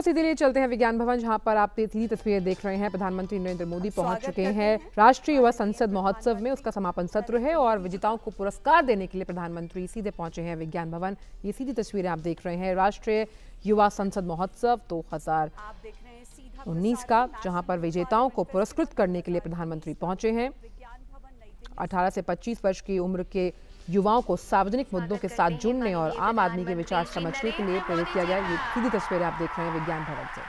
सीधे लिए चलते हैं विज्ञान भवन, जहां पर आप सीधी तस्वीरें देख रहे हैं। प्रधानमंत्री नरेंद्र मोदी पहुंच चुके हैं राष्ट्रीय युवा संसद महोत्सव में। उसका समापन सत्र है और विजेताओं को पुरस्कार देने के लिए प्रधानमंत्री सीधे पहुंचे हैं विज्ञान भवन। ये सीधी तस्वीरें आप देख रहे हैं राष्ट्रीय युवा संसद महोत्सव 2019 का, जहां पर विजेताओं को पुरस्कृत करने के लिए प्रधानमंत्री पहुंचे हैं। 18 से 25 वर्ष की उम्र के युवाओं को सार्वजनिक मुद्दों के साथ जुड़ने और आम आदमी के विचार समझने के लिए प्रेरित किया गया। ये सीधी तस्वीरें आप देख रहे हैं विज्ञान भवन से।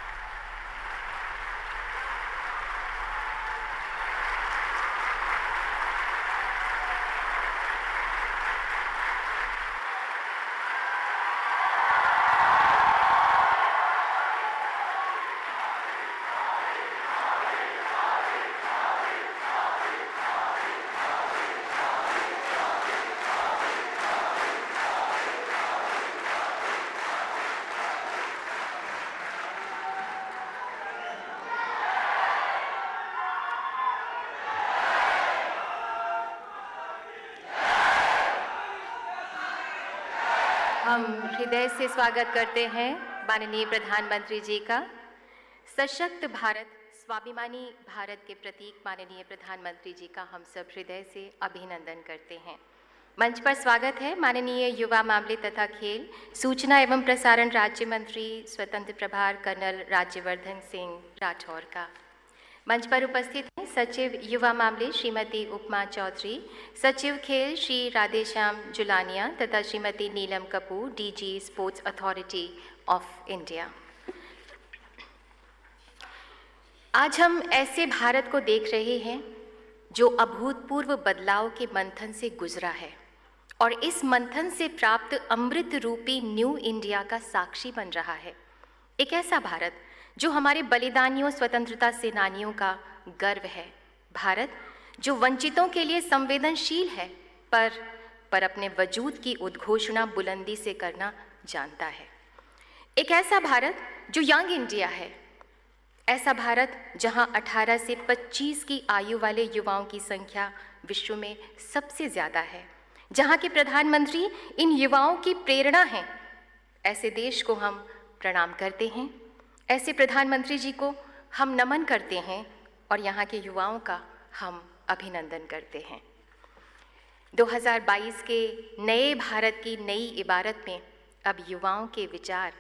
हम हृदय से स्वागत करते हैं माननीय प्रधानमंत्री जी का। सशक्त भारत, स्वाभिमानी भारत के प्रतीक माननीय प्रधानमंत्री जी का हम सब हृदय से अभिनंदन करते हैं। मंच पर स्वागत है माननीय युवा मामले तथा खेल, सूचना एवं प्रसारण राज्य मंत्री स्वतंत्र प्रभार कर्नल राज्यवर्धन सिंह राठौर का। मंच पर उपस्थित हैं सचिव युवा मामले श्रीमती उपमा चौधरी, सचिव खेल श्री राधेश्याम जुलानिया तथा Shrimati Neelam Kapoor, DG sports authority of India. आज हम ऐसे भारत को देख रहे हैं जो अभूतपूर्व बदलाव के मंथन से गुजरा है और इस मंथन से प्राप्त अमृत रूपी न्यू इंडिया का साक्षी बन रहा है। एक ऐसा भारत जो हमारे बलिदानियों, स्वतंत्रता सेनानियों का गर्व है। भारत जो वंचितों के लिए संवेदनशील है पर अपने वजूद की उद्घोषणा बुलंदी से करना जानता है। एक ऐसा भारत जो यंग इंडिया है। ऐसा भारत जहां 18 से 25 की आयु वाले युवाओं की संख्या विश्व में सबसे ज़्यादा है, जहां के प्रधानमंत्री इन युवाओं की प्रेरणा हैं। ऐसे देश को हम प्रणाम करते हैं, ऐसे प्रधानमंत्री जी को हम नमन करते हैं और यहाँ के युवाओं का हम अभिनंदन करते हैं। 2022 के नए भारत की नई इबारत में अब युवाओं के विचार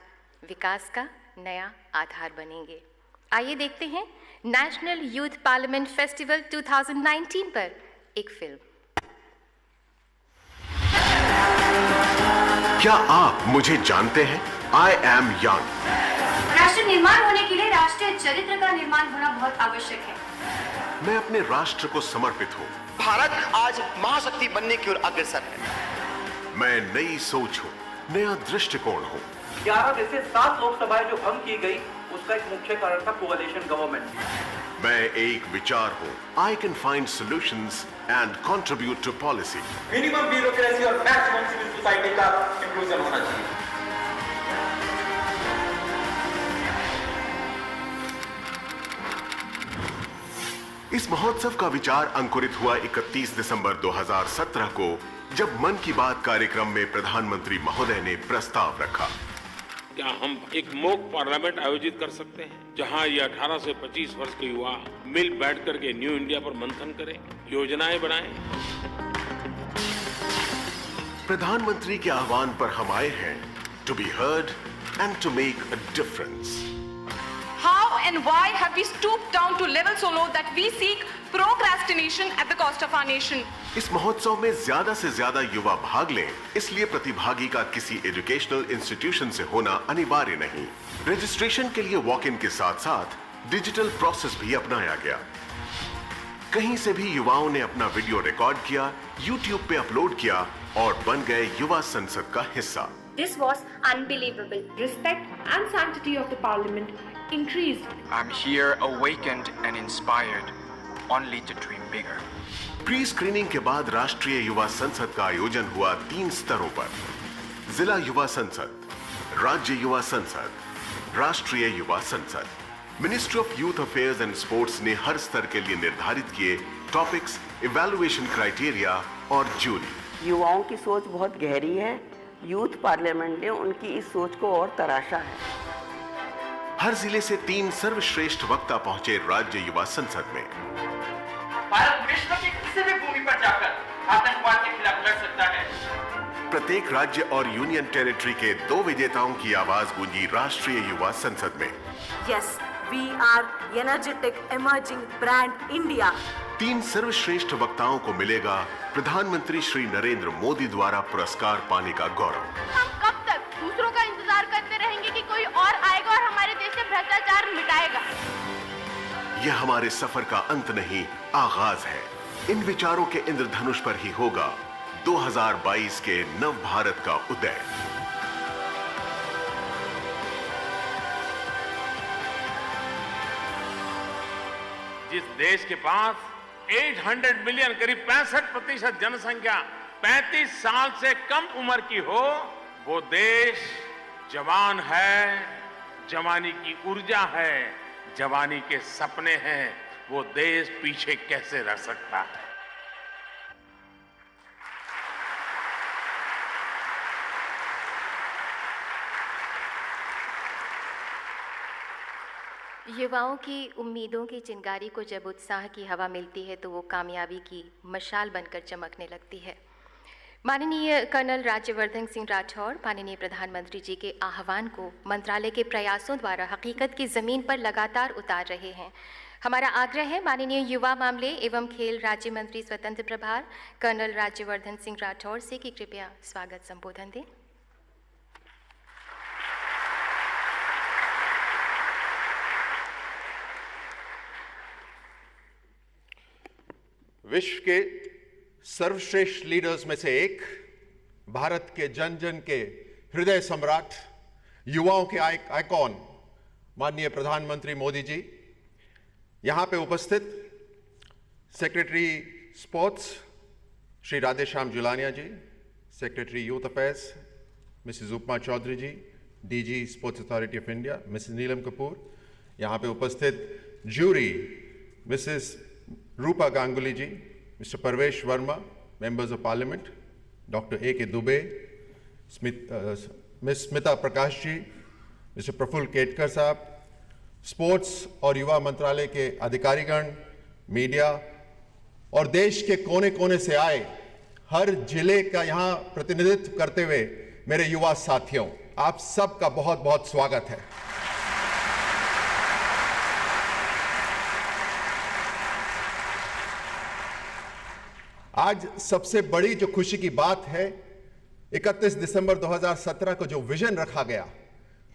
विकास का नया आधार बनेंगे। आइए देखते हैं नेशनल यूथ पार्लियामेंट फेस्टिवल 2019 पर एक फिल्म। क्या आप मुझे जानते हैं? I am young. राष्ट्र निर्माण होने के लिए राष्ट्रीय चरित्र का निर्माण होना बहुत आवश्यक है। मैं अपने राष्ट्र को समर्पित हूँ। भारत आज महाशक्ति बनने की ओर अग्रसर है। मैं नई सोच हूँ, नया दृष्टिकोण हूँ। 11 में से 7 लोकसभाएं जो भंग की गई, उसका एक मुख्य कारण था कोalition गवर्नमेंट। मैं एक विचार हूँ। I can find solutions and contribute to policy. Minimum bureaucracy और मैक्सिमम सिविल सोसाइटी का इंक्लूजन होना चाहिए। इस महोत्सव का विचार अंकुरित हुआ 31 दिसंबर 2017 को, जब मन की बात कार्यक्रम में प्रधानमंत्री महोदय ने प्रस्ताव रखा। क्या हम एक मॉक पार्लियामेंट आयोजित कर सकते हैं जहां ये 18 से 25 वर्ष के युवा मिल बैठ करके न्यू इंडिया पर मंथन करें, योजनाएं बनाएं। प्रधानमंत्री के आह्वान पर हम आए हैं to be heard and to make a difference. How and why have we stooped down to level so low that we seek procrastination at the cost of our nation? इस महोत्सव में ज्यादा से ज्यादा युवा भाग लें, इसलिए प्रतिभागी का किसी एजुकेशनल इंस्टीट्यूशन से होना अनिवार्य नहीं। रजिस्ट्रेशन के लिए वॉक इन के साथ साथ डिजिटल प्रोसेस भी अपनाया गया। कहीं से भी युवाओं ने अपना वीडियो रिकॉर्ड किया, यूट्यूब पे अपलोड किया और बन गए युवा संसद का हिस्सा। This was unbelievable. Respect and sanctity of the parliament increased. I'm here awakened and inspired only to dream bigger. Pre screening के बाद राष्ट्रीय युवा संसद का आयोजन हुआ 3 स्तरों पर। जिला युवा संसद, राज्य युवा संसद, राष्ट्रीय युवा संसद। Ministry of youth affairs and sports ने हर स्तर के लिए निर्धारित किए टॉपिक्स, इवैल्यूएशन क्राइटेरिया और जूरी। युवाओं की सोच बहुत गहरी है। यूथ पार्लियामेंट ने उनकी इस सोच को और तराशा है। हर जिले से 3 सर्वश्रेष्ठ वक्ता पहुंचे राज्य युवा संसद में। भारत विश्व की किसी भी भूमि पर जाकर आतंकवाद के खिलाफ लड़ सकता है। प्रत्येक राज्य और यूनियन टेरिटरी के 2 विजेताओं की आवाज गूंजी राष्ट्रीय युवा संसद में। Yes, we are energetic emerging brand India. 3 सर्वश्रेष्ठ वक्ताओं को मिलेगा प्रधानमंत्री श्री नरेंद्र मोदी द्वारा पुरस्कार पाने का गौरव। हम कब तक दूसरों का इंतजार करते रहेंगे कि कोई और आएगा और हमारे देश से भ्रष्टाचार मिटाएगा? यह हमारे सफर का अंत नहीं, आगाज है। इन विचारों के इंद्रधनुष पर ही होगा 2022 के नव भारत का उदय। जिस देश के पास 800 मिलियन, करीब 65% जनसंख्या 35 साल से कम उम्र की हो, वो देश जवान है, जवानी की ऊर्जा है, जवानी के सपने हैं, वो देश पीछे कैसे रह सकता है? युवाओं की उम्मीदों की चिंगारी को जब उत्साह की हवा मिलती है तो वो कामयाबी की मशाल बनकर चमकने लगती है। माननीय कर्नल राज्यवर्धन सिंह राठौड़ माननीय प्रधानमंत्री जी के आह्वान को मंत्रालय के प्रयासों द्वारा हकीकत की ज़मीन पर लगातार उतार रहे हैं। हमारा आग्रह है माननीय युवा मामले एवं खेल राज्य मंत्री स्वतंत्र प्रभार कर्नल राज्यवर्धन सिंह राठौड़ से कि कृपया स्वागत संबोधन दें। विश्व के सर्वश्रेष्ठ लीडर्स में से एक, भारत के जन जन के हृदय सम्राट, युवाओं के आइकॉन माननीय प्रधानमंत्री मोदी जी, यहां पे उपस्थित secretary sports Shri Radheshyam Julaniya ji, secretary youth affairs Mrs Upma Chaudhary ji, DG sports authority of India Mrs Neelam Kapoor, यहां पे उपस्थित jury Mrs Roopa Ganguly ji, mister Parvesh Verma, members of parliament, doctor A K Dubey, miss Smita Prakash ji, mister Prafulla Ketkar साहब, स्पोर्ट्स और युवा मंत्रालय के अधिकारीगण, मीडिया और देश के कोने कोने से आए हर जिले का यहां प्रतिनिधित्व करते हुए मेरे युवा साथियों, आप सबका बहुत बहुत स्वागत है। आज सबसे बड़ी जो खुशी की बात है, 31 दिसंबर 2017 को जो विजन रखा गया,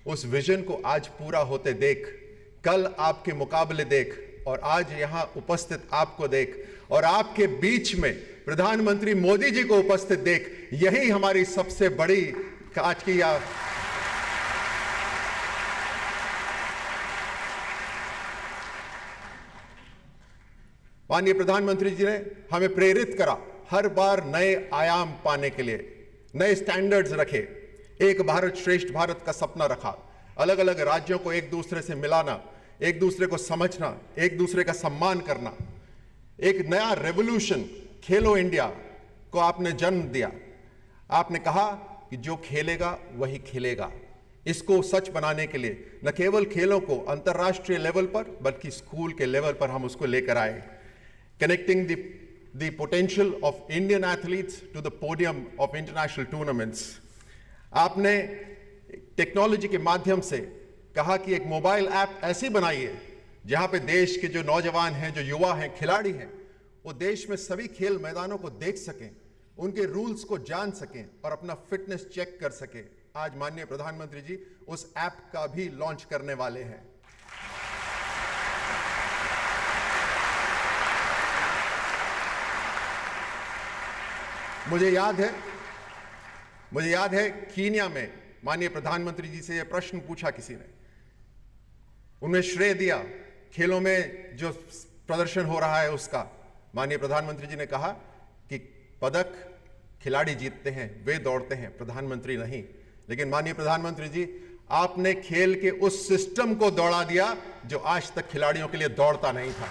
उस विजन को आज पूरा होते देख, कल आपके मुकाबले देख और आज यहां उपस्थित आपको देख और आपके बीच में प्रधानमंत्री मोदी जी को उपस्थित देख, यही हमारी सबसे बड़ी आज की माननीय प्रधानमंत्री जी ने हमें प्रेरित करा हर बार नए आयाम पाने के लिए, नए स्टैंडर्ड्स रखे, एक भारत श्रेष्ठ भारत का सपना रखा, अलग अलग राज्यों को एक दूसरे से मिलाना, एक दूसरे को समझना, एक दूसरे का सम्मान करना, एक नया रेवोल्यूशन खेलो इंडिया को आपने जन्म दिया। आपने कहा कि जो खेलेगा वही खिलेगा। इसको सच बनाने के लिए न केवल खेलों को अंतर्राष्ट्रीय लेवल पर बल्कि स्कूल के लेवल पर हम उसको लेकर आए। Connecting the potential of Indian athletes to the podium of international tournaments. आपने टेक्नोलॉजी के माध्यम से कहा कि एक मोबाइल ऐप ऐसी बनाइए जहां पे देश के जो नौजवान हैं, जो युवा हैं, खिलाड़ी हैं, वो देश में सभी खेल मैदानों को देख सकें, उनके रूल्स को जान सकें और अपना फिटनेस चेक कर सकें। आज माननीय प्रधानमंत्री जी उस ऐप का भी लॉन्च करने वाले हैं। मुझे याद है कीनिया में माननीय प्रधानमंत्री जी से यह प्रश्न पूछा किसी ने, उन्हें श्रेय दिया खेलों में जो प्रदर्शन हो रहा है उसका। माननीय प्रधानमंत्री जी ने कहा कि पदक खिलाड़ी जीतते हैं, वे दौड़ते हैं, प्रधानमंत्री नहीं। लेकिन माननीय प्रधानमंत्री जी, आपने खेल के उस सिस्टम को दौड़ा दिया जो आज तक खिलाड़ियों के लिए दौड़ता नहीं था।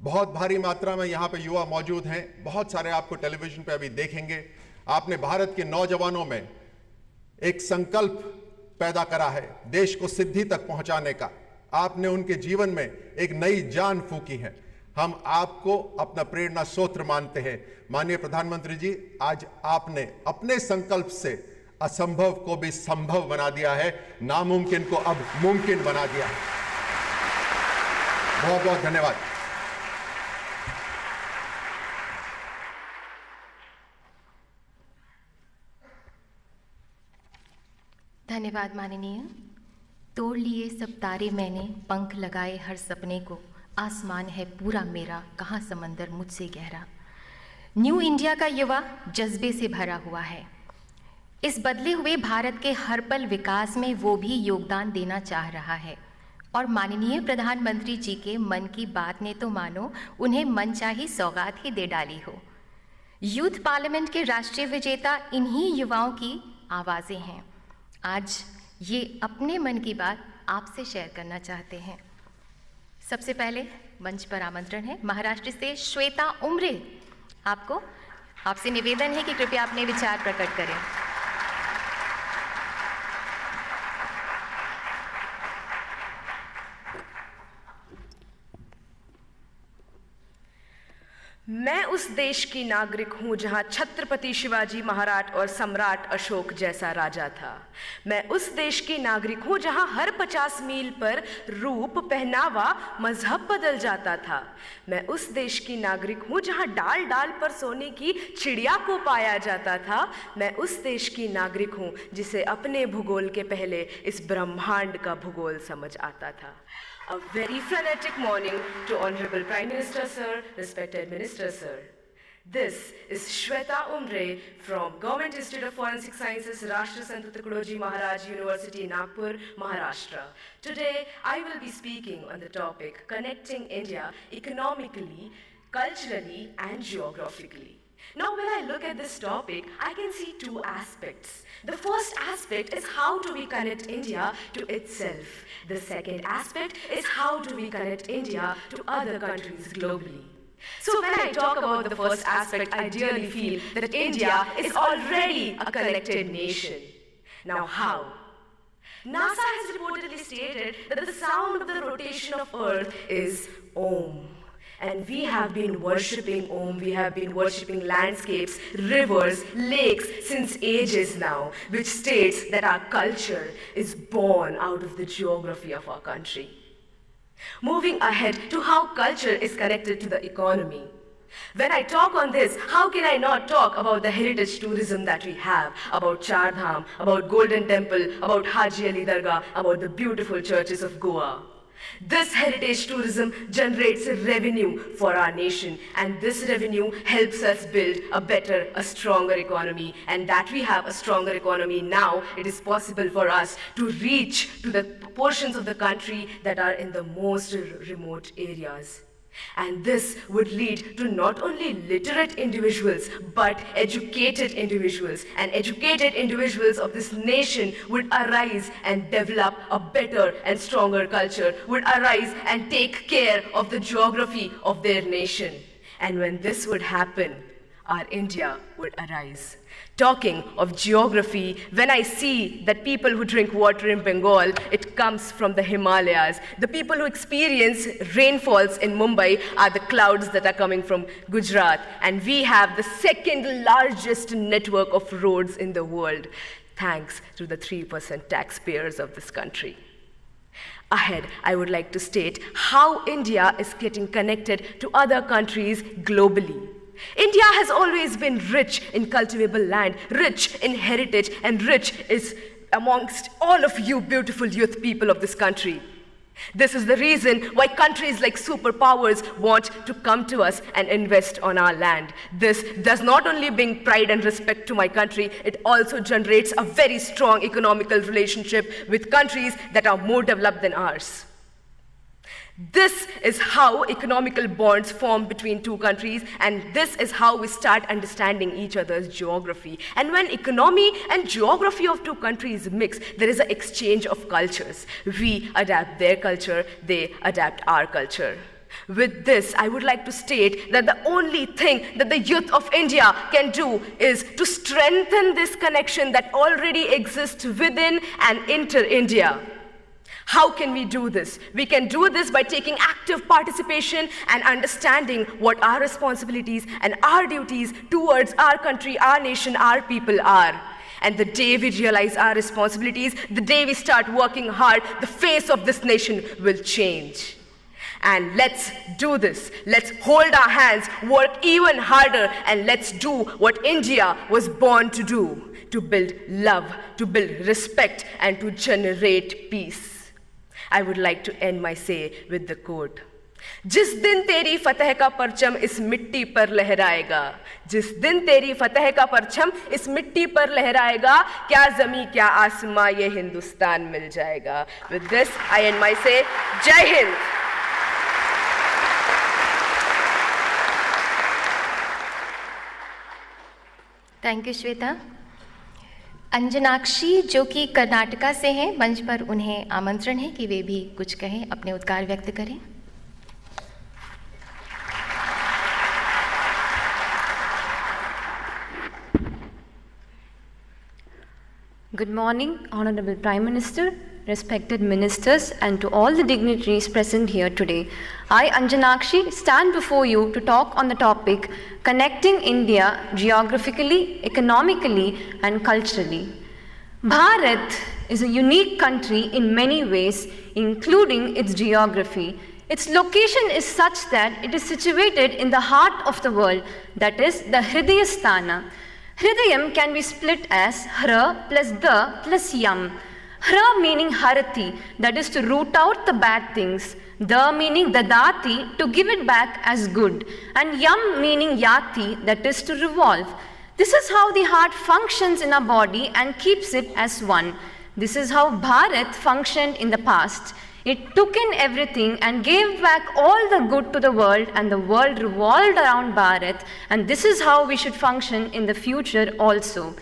बहुत भारी मात्रा में यहाँ पे युवा मौजूद हैं, बहुत सारे आपको टेलीविजन पे अभी देखेंगे। आपने भारत के नौजवानों में एक संकल्प पैदा करा है देश को सिद्धि तक पहुंचाने का। आपने उनके जीवन में एक नई जान फूंकी है। हम आपको अपना प्रेरणा स्रोत मानते हैं। माननीय प्रधानमंत्री जी, आज आपने अपने संकल्प से असंभव को भी संभव बना दिया है, नामुमकिन को अब मुमकिन बना दिया है। बहुत बहुत धन्यवाद। धन्यवाद माननीय। तोड़ लिए सब तारे मैंने, पंख लगाए हर सपने को, आसमान है पूरा मेरा, कहाँ समंदर मुझसे गहरा। न्यू इंडिया का युवा जज्बे से भरा हुआ है। इस बदले हुए भारत के हर पल विकास में वो भी योगदान देना चाह रहा है। और माननीय प्रधानमंत्री जी के मन की बात ने तो मानो उन्हें मनचाही सौगात ही दे डाली हो। यूथ पार्लियामेंट के राष्ट्रीय विजेता इन्हीं युवाओं की आवाज़ें हैं। आज ये अपने मन की बात आपसे शेयर करना चाहते हैं। सबसे पहले मंच पर आमंत्रण है महाराष्ट्र से श्वेता उमरे। आपसे निवेदन है कि कृपया अपने विचार प्रकट करें। मैं उस देश की नागरिक हूँ जहाँ छत्रपति शिवाजी महाराज और सम्राट अशोक जैसा राजा था। मैं उस देश की नागरिक हूँ जहाँ हर 50 मील पर रूप, पहनावा, मजहब बदल जाता था। मैं उस देश की नागरिक हूँ जहाँ डाल डाल पर सोने की चिड़िया को पाया जाता था। मैं उस देश की नागरिक हूँ जिसे अपने भूगोल के पहले इस ब्रह्मांड का भूगोल समझ आता था। A very frenetic morning to Honorable Prime Minister Sir, respected Minister Sir. This is Shweta Umre from Government Institute of Forensic Sciences, Rashtra Sant Tukadoji Maharaj University, Nagpur, Maharashtra. Today, I will be speaking on the topic Connecting India economically, culturally, and geographically. Now, when I look at this topic, I can see two aspects. The first aspect is how do we connect India to itself. The second aspect is how do we connect India to other countries globally. So when I talk about the first aspect, I really feel that India is already a connected nation. Now how? NASA has reportedly stated that the sound of the rotation of Earth is Om. And we have been worshipping Om, we have been worshipping landscapes, rivers, lakes since ages now, which states that our culture is born out of the geography of our country. Moving ahead to how culture is connected to the economy. When I talk on this, how can I not talk about the heritage tourism that we have, about Char Dham, about Golden Temple, about Haji Ali Dargah, about the beautiful churches of Goa. This heritage tourism generates revenue for our nation, and this revenue helps us build a better, a stronger economy. And that we have a stronger economy now, it is possible for us to reach to the portions of the country that are in the most remote areas. And this would lead to not only literate individuals, but educated individuals. And educated individuals of this nation would arise and develop a better and stronger culture, would arise and take care of the geography of their nation. And when this would happen, our India would arise. Talking of geography, when I see that people who drink water in Bengal, it comes from the Himalayas. The people who experience rainfalls in Mumbai are the clouds that are coming from Gujarat. And we have the second largest network of roads in the world, thanks to the 3% taxpayers of this country. Ahead, I would like to state how India is getting connected to other countries globally. India has always been rich in cultivable land, rich in heritage, and rich is amongst all of you beautiful youth people of this country. This is the reason why countries like superpowers want to come to us and invest on our land. This does not only bring pride and respect to my country, it also generates a very strong economical relationship with countries that are more developed than ours. This is how economical bonds form between two countries, and this is how we start understanding each other's geography. And when economy and geography of two countries mix, there is an exchange of cultures. We adapt their culture, they adapt our culture. With this, I would like to state that the only thing that the youth of India can do is to strengthen this connection that already exists within and inter-India. How can we do this? We can do this by taking active participation and understanding what our responsibilities and our duties towards our country, our nation, our people are. And the day we realize our responsibilities, the day we start working hard, the face of this nation will change. And let's do this. Let's hold our hands, work even harder, and let's do what India was born to do, to build love, to build respect, and to generate peace. I would like to end my say with the quote, जिस दिन तेरी फतह का परचम इस मिट्टी पर लहराएगा, जिस दिन तेरी फतह का परचम इस मिट्टी पर लहराएगा, क्या ज़मीं क्या आसमां ये हिंदुस्तान मिल जाएगा. With this, I end my say, Jai Hind. Thank you Shweta. Anjanakshi जो कि कर्नाटका से हैं, मंच पर उन्हें आमंत्रण है कि वे भी कुछ कहें, अपने उद्गार व्यक्त करें. Good morning, Honorable Prime Minister, respected ministers, and to all the dignitaries present here today. I, Anjanakshi, stand before you to talk on the topic connecting India geographically, economically, and culturally. Bharat is a unique country in many ways, including its geography. Its location is such that it is situated in the heart of the world, that is, the Hridayasthana. Hridayam can be split as Hra plus Da plus Yam. Hra meaning Harati, that is to root out the bad things. Da meaning Dadati, to give it back as good. And Yam meaning Yati, that is to revolve. This is how the heart functions in our body and keeps it as one. This is how Bharat functioned in the past. It took in everything and gave back all the good to the world, and the world revolved around Bharat, and this is how we should function in the future also.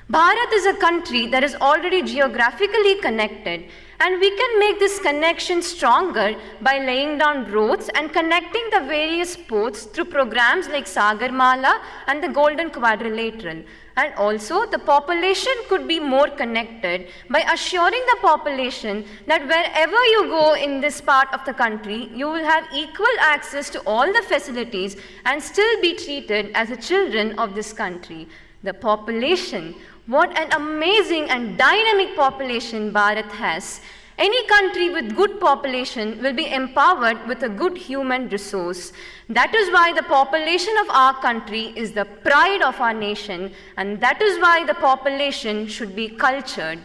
Bharat is a country that is already geographically connected, and we can make this connection stronger by laying down roads and connecting the various ports through programs like Sagarmala and the Golden Quadrilateral. And also, the population could be more connected by assuring the population that wherever you go in this part of the country, you will have equal access to all the facilities and still be treated as the children of this country. The population, what an amazing and dynamic population Bharat has. Any country with good population will be empowered with a good human resource. That is why the population of our country is the pride of our nation, and that is why the population should be cultured.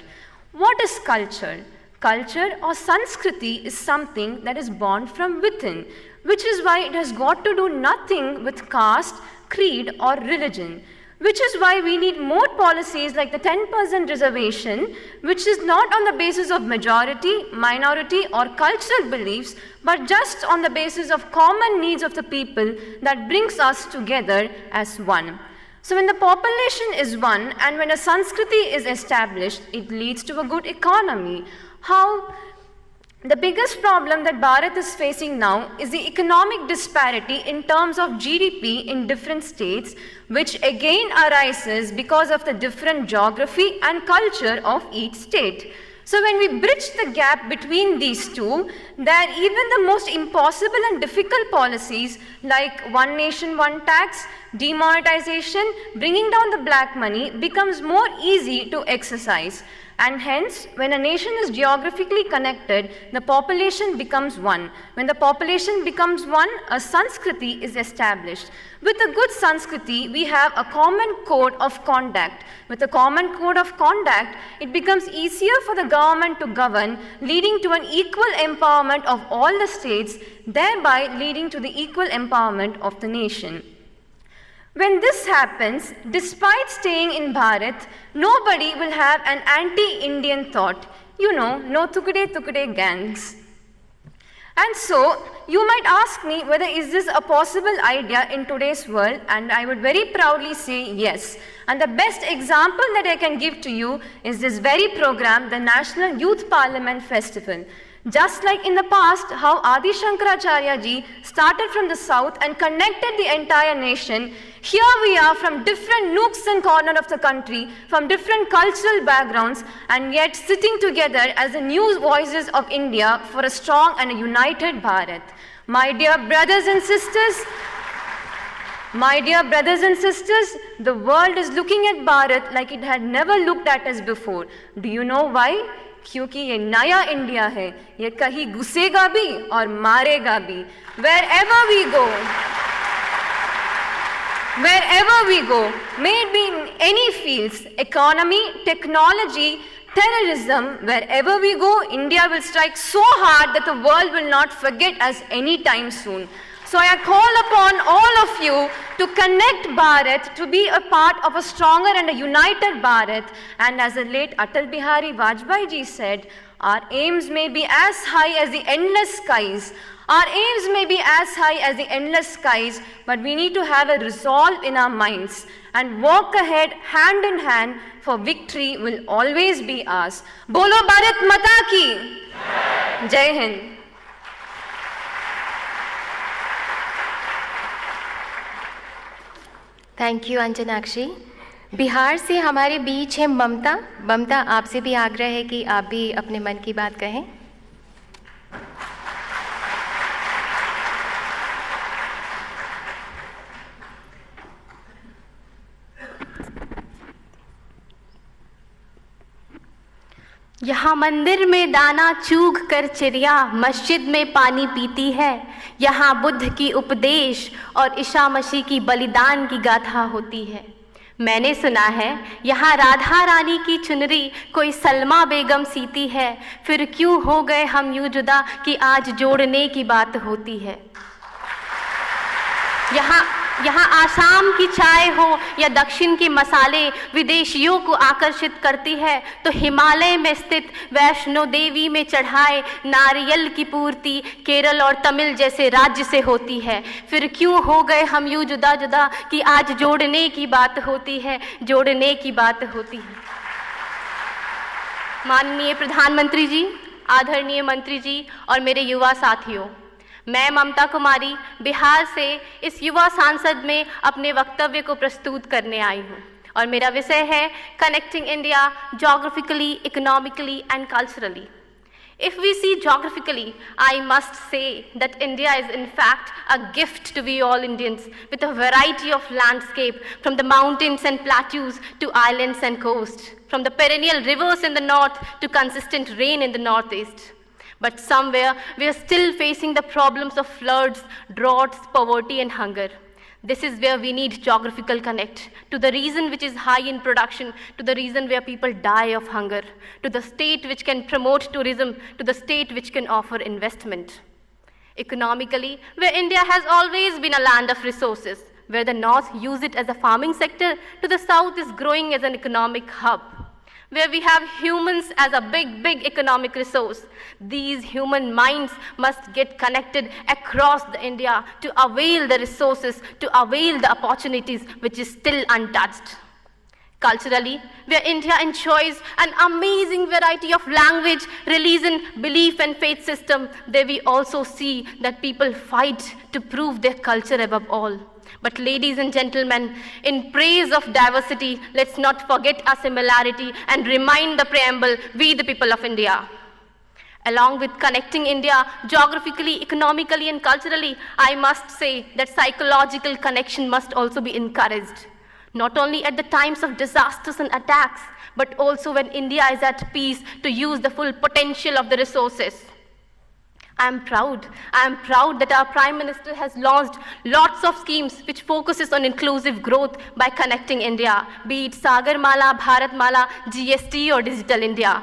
What is culture? Culture or Sanskriti is something that is born from within, which is why it has got to do nothing with caste, creed, or religion. Which is why we need more policies like the 10% reservation, which is not on the basis of majority, minority, or cultural beliefs, but just on the basis of common needs of the people that brings us together as one. So when the population is one and when a Sanskriti is established, it leads to a good economy. How? The biggest problem that Bharat is facing now is the economic disparity in terms of GDP in different states, which again arises because of the different geography and culture of each state. So when we bridge the gap between these two, then even the most impossible and difficult policies like one nation, one tax, demonetization, bringing down the black money becomes more easy to exercise. And hence, when a nation is geographically connected, the population becomes one. When the population becomes one, a Sanskriti is established. With a good Sanskriti, we have a common code of conduct. With a common code of conduct, it becomes easier for the government to govern, leading to an equal empowerment of all the states, thereby leading to the equal empowerment of the nation. When this happens, despite staying in Bharat, nobody will have an anti-Indian thought. You know, no tukde gangs. And so, you might ask me whether is this a possible idea in today's world, and I would very proudly say yes. And the best example that I can give to you is this very program, the National Youth Parliament Festival. Just like in the past, how Adi Shankaracharya ji started from the south and connected the entire nation, here we are from different nooks and corners of the country, from different cultural backgrounds, and yet sitting together as the new voices of India for a strong and a united Bharat. My dear brothers and sisters, the world is looking at Bharat like it had never looked at us before. Do you know why? क्योंकि ये नया India है, ये कहीं घुसेगा भी और मारेगा भी. Wherever we go, may it be in any fields, economy, technology, terrorism, wherever we go, India will strike so hard that the world will not forget us anytime soon. So I call upon all of you to connect Bharat, to be a part of a stronger and a united Bharat. And as the late Atal Bihari Vajpayee ji said, our aims may be as high as the endless skies. Our aims may be as high as the endless skies, but we need to have a resolve in our minds and walk ahead hand in hand, for victory will always be ours. Bolo Bharat Mata ki! Jai Hind! Thank you Anjanakshi. Bihar से हमारे बीच है ममता. ममता, आपसे भी आग्रह है कि आप भी अपने मन की बात कहें. यहाँ मंदिर में दाना चूग कर चिड़िया मस्जिद में पानी पीती है. यहाँ बुद्ध की उपदेश और ईसा मसीह की बलिदान की गाथा होती है. मैंने सुना है यहाँ राधा रानी की चुनरी कोई सलमा बेगम सीती है. फिर क्यों हो गए हम यूं जुदा कि आज जोड़ने की बात होती है. यहाँ आसाम की चाय हो या दक्षिण के मसाले विदेशियों को आकर्षित करती है, तो हिमालय में स्थित वैष्णो देवी में चढ़ाए नारियल की पूर्ति केरल और तमिल जैसे राज्य से होती है. फिर क्यों हो गए हम यूं जुदा जुदा कि आज जोड़ने की बात होती है, जोड़ने की बात होती है. माननीय प्रधानमंत्री जी, आदरणीय मंत्री जी और मेरे युवा साथियों, मैं ममता कुमारी बिहार से इस युवा सांसद में अपने वक्तव्य को प्रस्तुत करने आई हूँ और मेरा विषय है connecting India geographically, economically and culturally. If we see geographically, I must say that India is in fact a gift to we all Indians, with a variety of landscape, from the mountains and plateaus to islands and coast, from the perennial rivers in the north to consistent rain in the northeast. But somewhere we are still facing the problems of floods, droughts, poverty and hunger. This is where we need geographical connect to the region which is high in production, to the region where people die of hunger, to the state which can promote tourism, to the state which can offer investment. Economically, where India has always been a land of resources, where the north use it as a farming sector, to the south is growing as an economic hub. Where we have humans as a big economic resource. These human minds must get connected across the India to avail the resources, to avail the opportunities which is still untouched. Culturally, where India enjoys an amazing variety of language, religion, belief and faith system, there we also see that people fight to prove their culture above all. But ladies and gentlemen, in praise of diversity, let's not forget our similarity and remind the preamble, we the people of India. Along with connecting India geographically, economically and culturally, I must say that psychological connection must also be encouraged. Not only at the times of disasters and attacks, but also when India is at peace to use the full potential of the resources. I am proud that our Prime Minister has launched lots of schemes which focuses on inclusive growth by connecting India, be it Sagarmala, Bharatmala, GST or Digital India.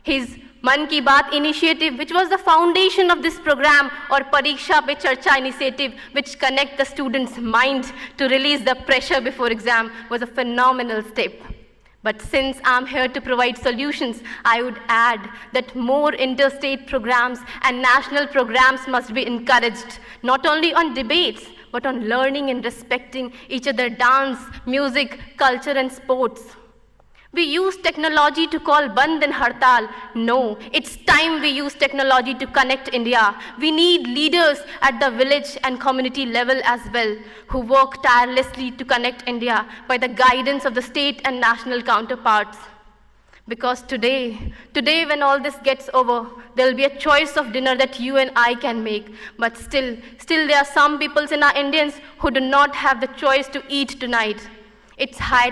His Man Ki Baat initiative, which was the foundation of this program, or Pariksha Pe Charcha initiative, which connect the students' mind to release the pressure before exam, was a phenomenal step. But since I'm here to provide solutions, I would add that more interstate programs and national programs must be encouraged, not only on debates, but on learning and respecting each other, dance, music, culture and sports. We use technology to call Band and Hartal. No, it's time we use technology to connect India. We need leaders at the village and community level as well, who work tirelessly to connect India by the guidance of the state and national counterparts. Because today when all this gets over, there'll be a choice of dinner that you and I can make. But still there are some peoples in our Indians who do not have the choice to eat tonight. It's high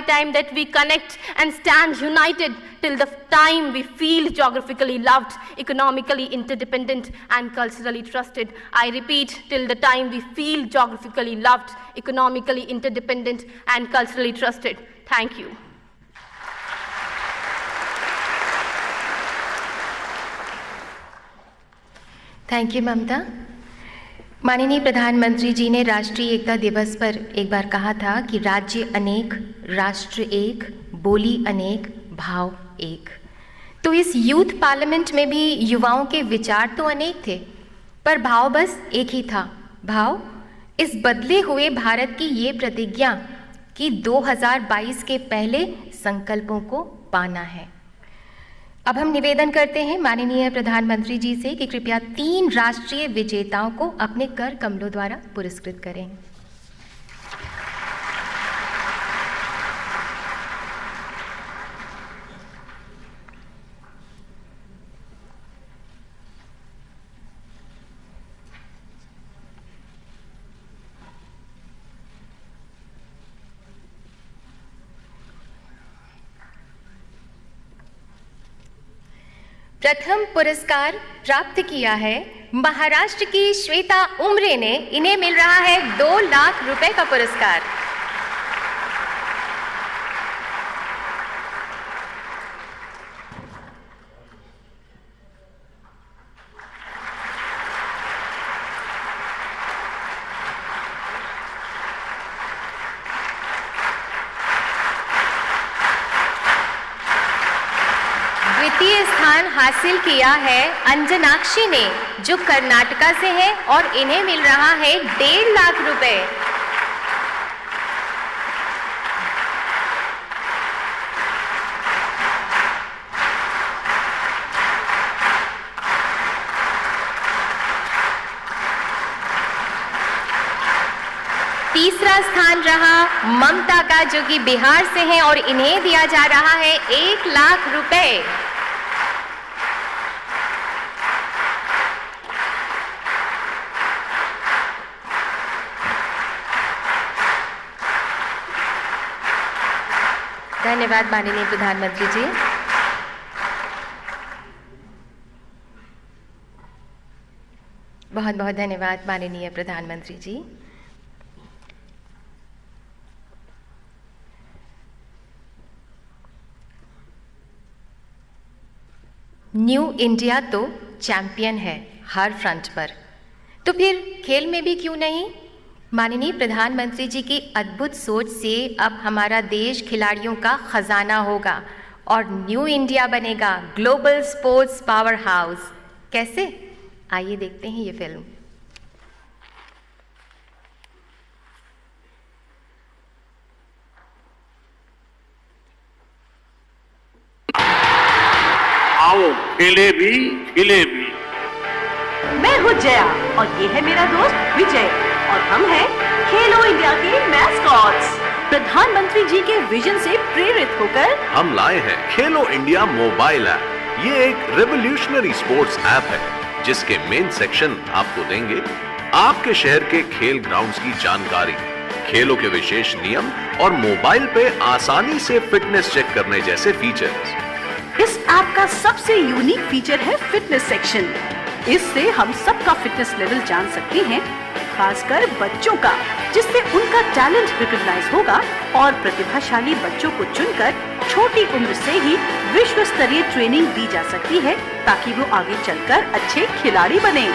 time that we connect and stand united till the time we feel geographically loved, economically interdependent, and culturally trusted. I repeat, till the time we feel geographically loved, economically interdependent, and culturally trusted. Thank you. Thank you Mamata. माननीय प्रधानमंत्री जी ने राष्ट्रीय एकता दिवस पर एक बार कहा था कि राज्य अनेक, राष्ट्र एक, बोली अनेक, भाव एक। तो इस यूथ पार्लियामेंट में भी युवाओं के विचार तो अनेक थे, पर भाव बस एक ही था। भाव इस बदले हुए भारत की ये प्रतिज्ञा कि 2022 के पहले संकल्पों को पाना है। अब हम निवेदन करते हैं माननीय प्रधानमंत्री जी से कि कृपया 3 राष्ट्रीय विजेताओं को अपने कर कमलों द्वारा पुरस्कृत करें। प्रथम पुरस्कार प्राप्त किया है महाराष्ट्र की श्वेता उमरे ने। इन्हें मिल रहा है 2 लाख रुपए का पुरस्कार। द्वितीय स्थान हासिल किया है अंजनाक्षी ने, जो कर्नाटका से है, और इन्हें मिल रहा है 1.5 लाख रुपए। तीसरा स्थान रहा ममता का, जो कि बिहार से हैं, और इन्हें दिया जा रहा है 1 लाख रुपए। धन्यवाद माननीय प्रधानमंत्री जी। बहुत बहुत धन्यवाद माननीय प्रधानमंत्री जी। न्यू इंडिया तो चैंपियन है हर फ्रंट पर, तो फिर खेल में भी क्यों नहीं। माननीय प्रधानमंत्री जी की अद्भुत सोच से अब हमारा देश खिलाड़ियों का खजाना होगा और न्यू इंडिया बनेगा ग्लोबल स्पोर्ट्स पावर हाउस। कैसे, आइए देखते हैं ये फिल्म। आओ खेले भी खिले भी। मैं हूँ जया और ये है मेरा दोस्त विजय और हम हैं खेलो इंडिया के मैस्कॉट्स। प्रधानमंत्री जी के विजन से प्रेरित होकर हम लाए हैं खेलो इंडिया मोबाइल ऐप। ये एक रेवोल्यूशनरी स्पोर्ट्स ऐप है जिसके मेन सेक्शन आपको देंगे आपके शहर के खेल ग्राउंड्स की जानकारी, खेलों के विशेष नियम और मोबाइल पे आसानी से फिटनेस चेक करने जैसे फीचर्स। इस ऐप का सबसे यूनिक फीचर है फिटनेस सेक्शन। इससे हम सबका फिटनेस लेवल जान सकते हैं, खासकर बच्चों का, जिससे उनका टैलेंट रिकॉग्नाइज होगा और प्रतिभाशाली बच्चों को चुनकर छोटी उम्र से ही विश्व स्तरीय ट्रेनिंग दी जा सकती है ताकि वो आगे चलकर अच्छे खिलाड़ी बने।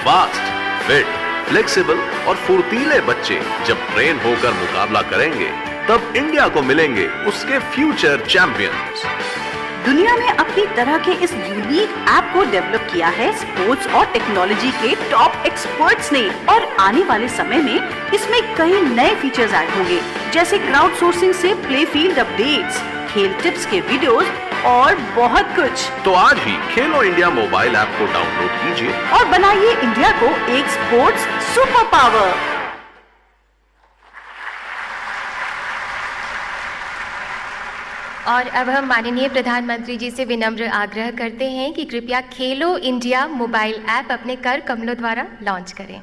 फास्ट, फिट, फ्लेक्सिबल और फुर्तीले बच्चे जब ट्रेन होकर मुकाबला करेंगे तब इंडिया को मिलेंगे उसके फ्यूचर चैंपियंस। दुनिया में अपनी तरह के इस यूनिक ऐप को डेवलप किया है स्पोर्ट्स और टेक्नोलॉजी के टॉप एक्सपर्ट्स ने। और आने वाले समय में इसमें कई नए फीचर्स ऐड होंगे, जैसे क्राउड सोर्सिंग से प्ले फील्ड अपडेट्स, खेल टिप्स के वीडियोस और बहुत कुछ। तो आज ही खेलो इंडिया मोबाइल ऐप को डाउनलोड कीजिए और बनाइए इंडिया को एक स्पोर्ट्स सुपर पावर। और अब हम माननीय प्रधानमंत्री जी से विनम्र आग्रह करते हैं कि कृपया खेलो इंडिया मोबाइल ऐप अपने कर कमलों द्वारा लॉन्च करें।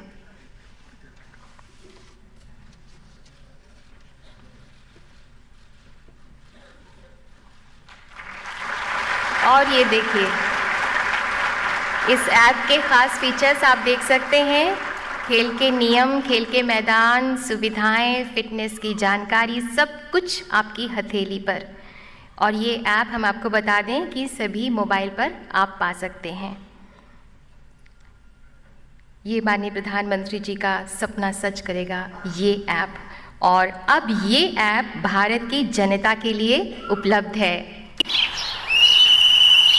और ये देखिए, इस ऐप के खास फीचर्स आप देख सकते हैं। खेल के नियम, खेल के मैदान, सुविधाएं, फिटनेस की जानकारी, सब कुछ आपकी हथेली पर। और ये ऐप हम आपको बता दें कि सभी मोबाइल पर आप पा सकते हैं। ये माननीय प्रधानमंत्री जी का सपना सच करेगा ये ऐप। और अब ये ऐप भारत की जनता के लिए उपलब्ध है।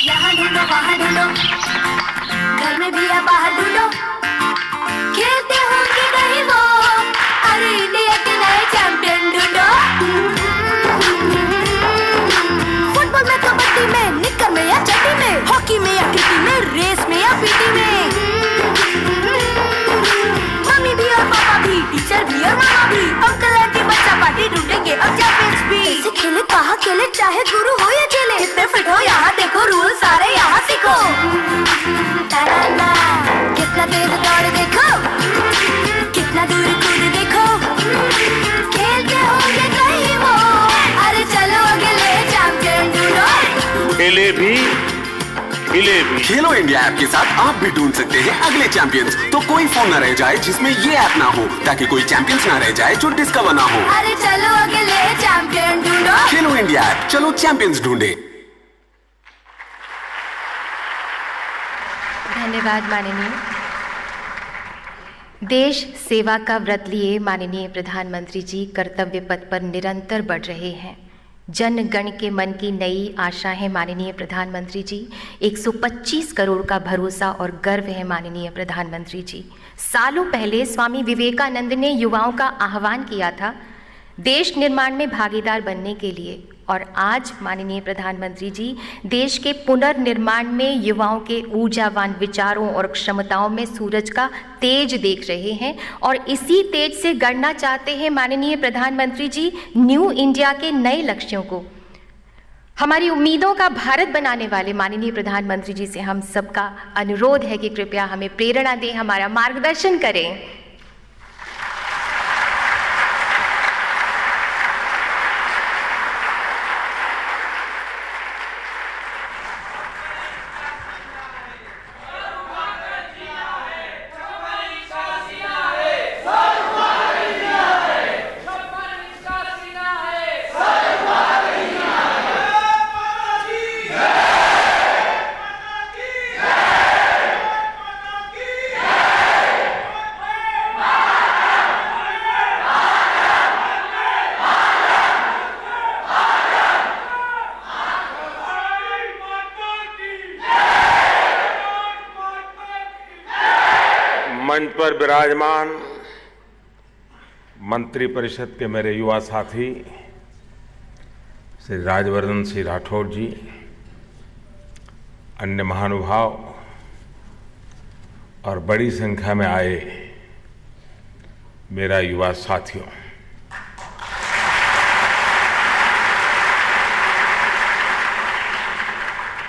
यहाँ ढूंढो, वहाँ ढूंढो, घर में भी या बाहर ढूंढो, खेलते होंगे कहीं वो, अरे इंडिया के नए चैंपियन ढूंढो। फुटबॉल में, कबड्डी में, निक्कर में या चड्डी में, हॉकी में या क्रिकेट में, रेस में या पीटी में, मम्मी भी और पापा भी, टीचर भी और मामा भी, अंकल आंटी बच्चा पार्टी ढूंढेंगे अब चैंपियंस भी। कैसे खेले, कहाँ खेले, चाहे गुरु हो या चेले, कितने फिट हो यहाँ देखो, रूल सारे यहाँ सीखो। कितना तेज दौड़ देखो, कितना दूर कूद देखो, खेलते होंगे कहीं वो, अरे चलो अगले चैंपियन ढूंढो। खेले भी खिले भी। खेलो इंडिया ऐप के साथ आप भी ढूंढ सकते हैं अगले चैंपियंस। तो कोई फोन न रह जाए जिसमें ये ऐप ना हो, ताकि कोई चैंपियंस ना रह जाए जो डिस्कवर ना हो। अरे चलो अगले चैंपियन ढूंढो। खेलो इंडिया ऐप, चलो चैंपियंस ढूंढे। धन्यवाद माननीय। देश सेवा का व्रत लिए माननीय प्रधानमंत्री जी कर्तव्य पथ पर निरंतर बढ़ रहे हैं। जन गण के मन की नई आशा है माननीय प्रधानमंत्री जी। 125 करोड़ का भरोसा और गर्व है माननीय प्रधानमंत्री जी। सालों पहले स्वामी विवेकानंद ने युवाओं का आह्वान किया था देश निर्माण में भागीदार बनने के लिए, और आज माननीय प्रधानमंत्री जी देश के पुनर्निर्माण में युवाओं के ऊर्जावान विचारों और क्षमताओं में सूरज का तेज देख रहे हैं, और इसी तेज से गढ़ना चाहते हैं माननीय प्रधानमंत्री जी न्यू इंडिया के नए लक्ष्यों को। हमारी उम्मीदों का भारत बनाने वाले माननीय प्रधानमंत्री जी से हम सबका अनुरोध है कि कृपया हमें प्रेरणा दें, हमारा मार्गदर्शन करें। मंच पर विराजमान मंत्री परिषद के मेरे युवा साथी श्री राजवर्धन सिंह राठौड़ जी, अन्य महानुभाव और बड़ी संख्या में आए मेरा युवा साथियों,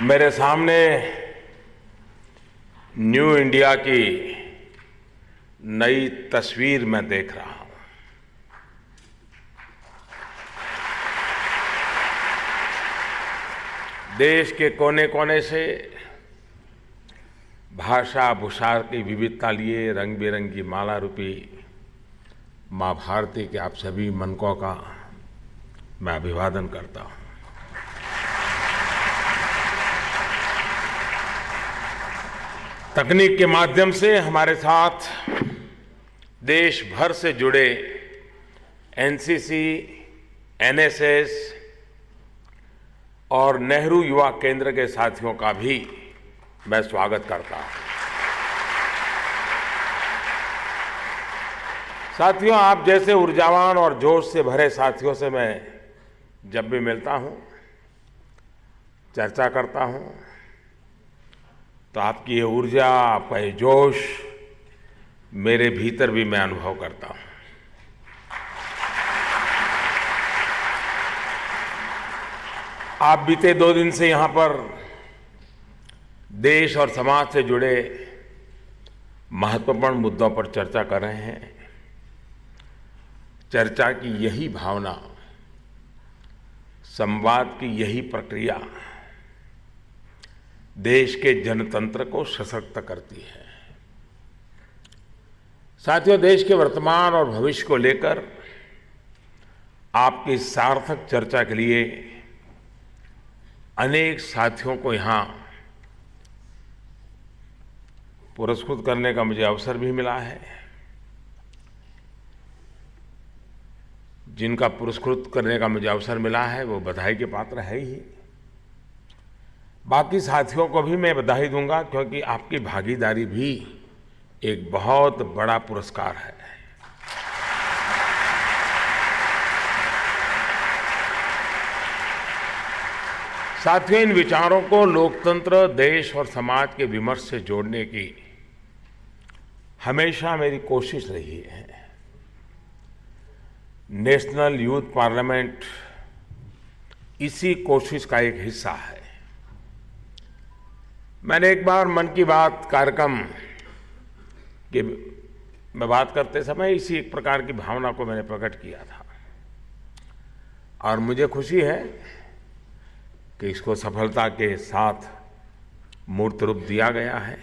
मेरे सामने न्यू इंडिया की नई तस्वीर मैं देख रहा हूं। देश के कोने कोने से भाषा भूषा की विविधता लिए रंग बिरंगी माला रूपी मां भारती के आप सभी मनकों का मैं अभिवादन करता हूं। तकनीक के माध्यम से हमारे साथ देश भर से जुड़े एनसीसी, एनएसएस, और नेहरू युवा केंद्र के साथियों का भी मैं स्वागत करता हूं। साथियों, आप जैसे ऊर्जावान और जोश से भरे साथियों से मैं जब भी मिलता हूं, चर्चा करता हूं, तो आपकी ये ऊर्जा, आपका ये जोश मेरे भीतर भी मैं अनुभव करता हूं। आप बीते 2 दिन से यहां पर देश और समाज से जुड़े महत्वपूर्ण मुद्दों पर चर्चा कर रहे हैं। चर्चा की यही भावना, संवाद की यही प्रक्रिया देश के जनतंत्र को सशक्त करती है। साथियों, देश के वर्तमान और भविष्य को लेकर आपकी सार्थक चर्चा के लिए अनेक साथियों को यहां पुरस्कृत करने का मुझे अवसर भी मिला है। जिनका पुरस्कृत करने का मुझे अवसर मिला है वो बधाई के पात्र है ही। बाकी साथियों को भी मैं बधाई दूंगा, क्योंकि आपकी भागीदारी भी एक बहुत बड़ा पुरस्कार है। साथियों, इन विचारों को लोकतंत्र, देश और समाज के विमर्श से जोड़ने की हमेशा मेरी कोशिश रही है। नेशनल यूथ पार्लियामेंट इसी कोशिश का एक हिस्सा है। मैंने एक बार मन की बात कार्यक्रम के में बात करते समय इसी एक प्रकार की भावना को मैंने प्रकट किया था, और मुझे खुशी है कि इसको सफलता के साथ मूर्त रूप दिया गया है।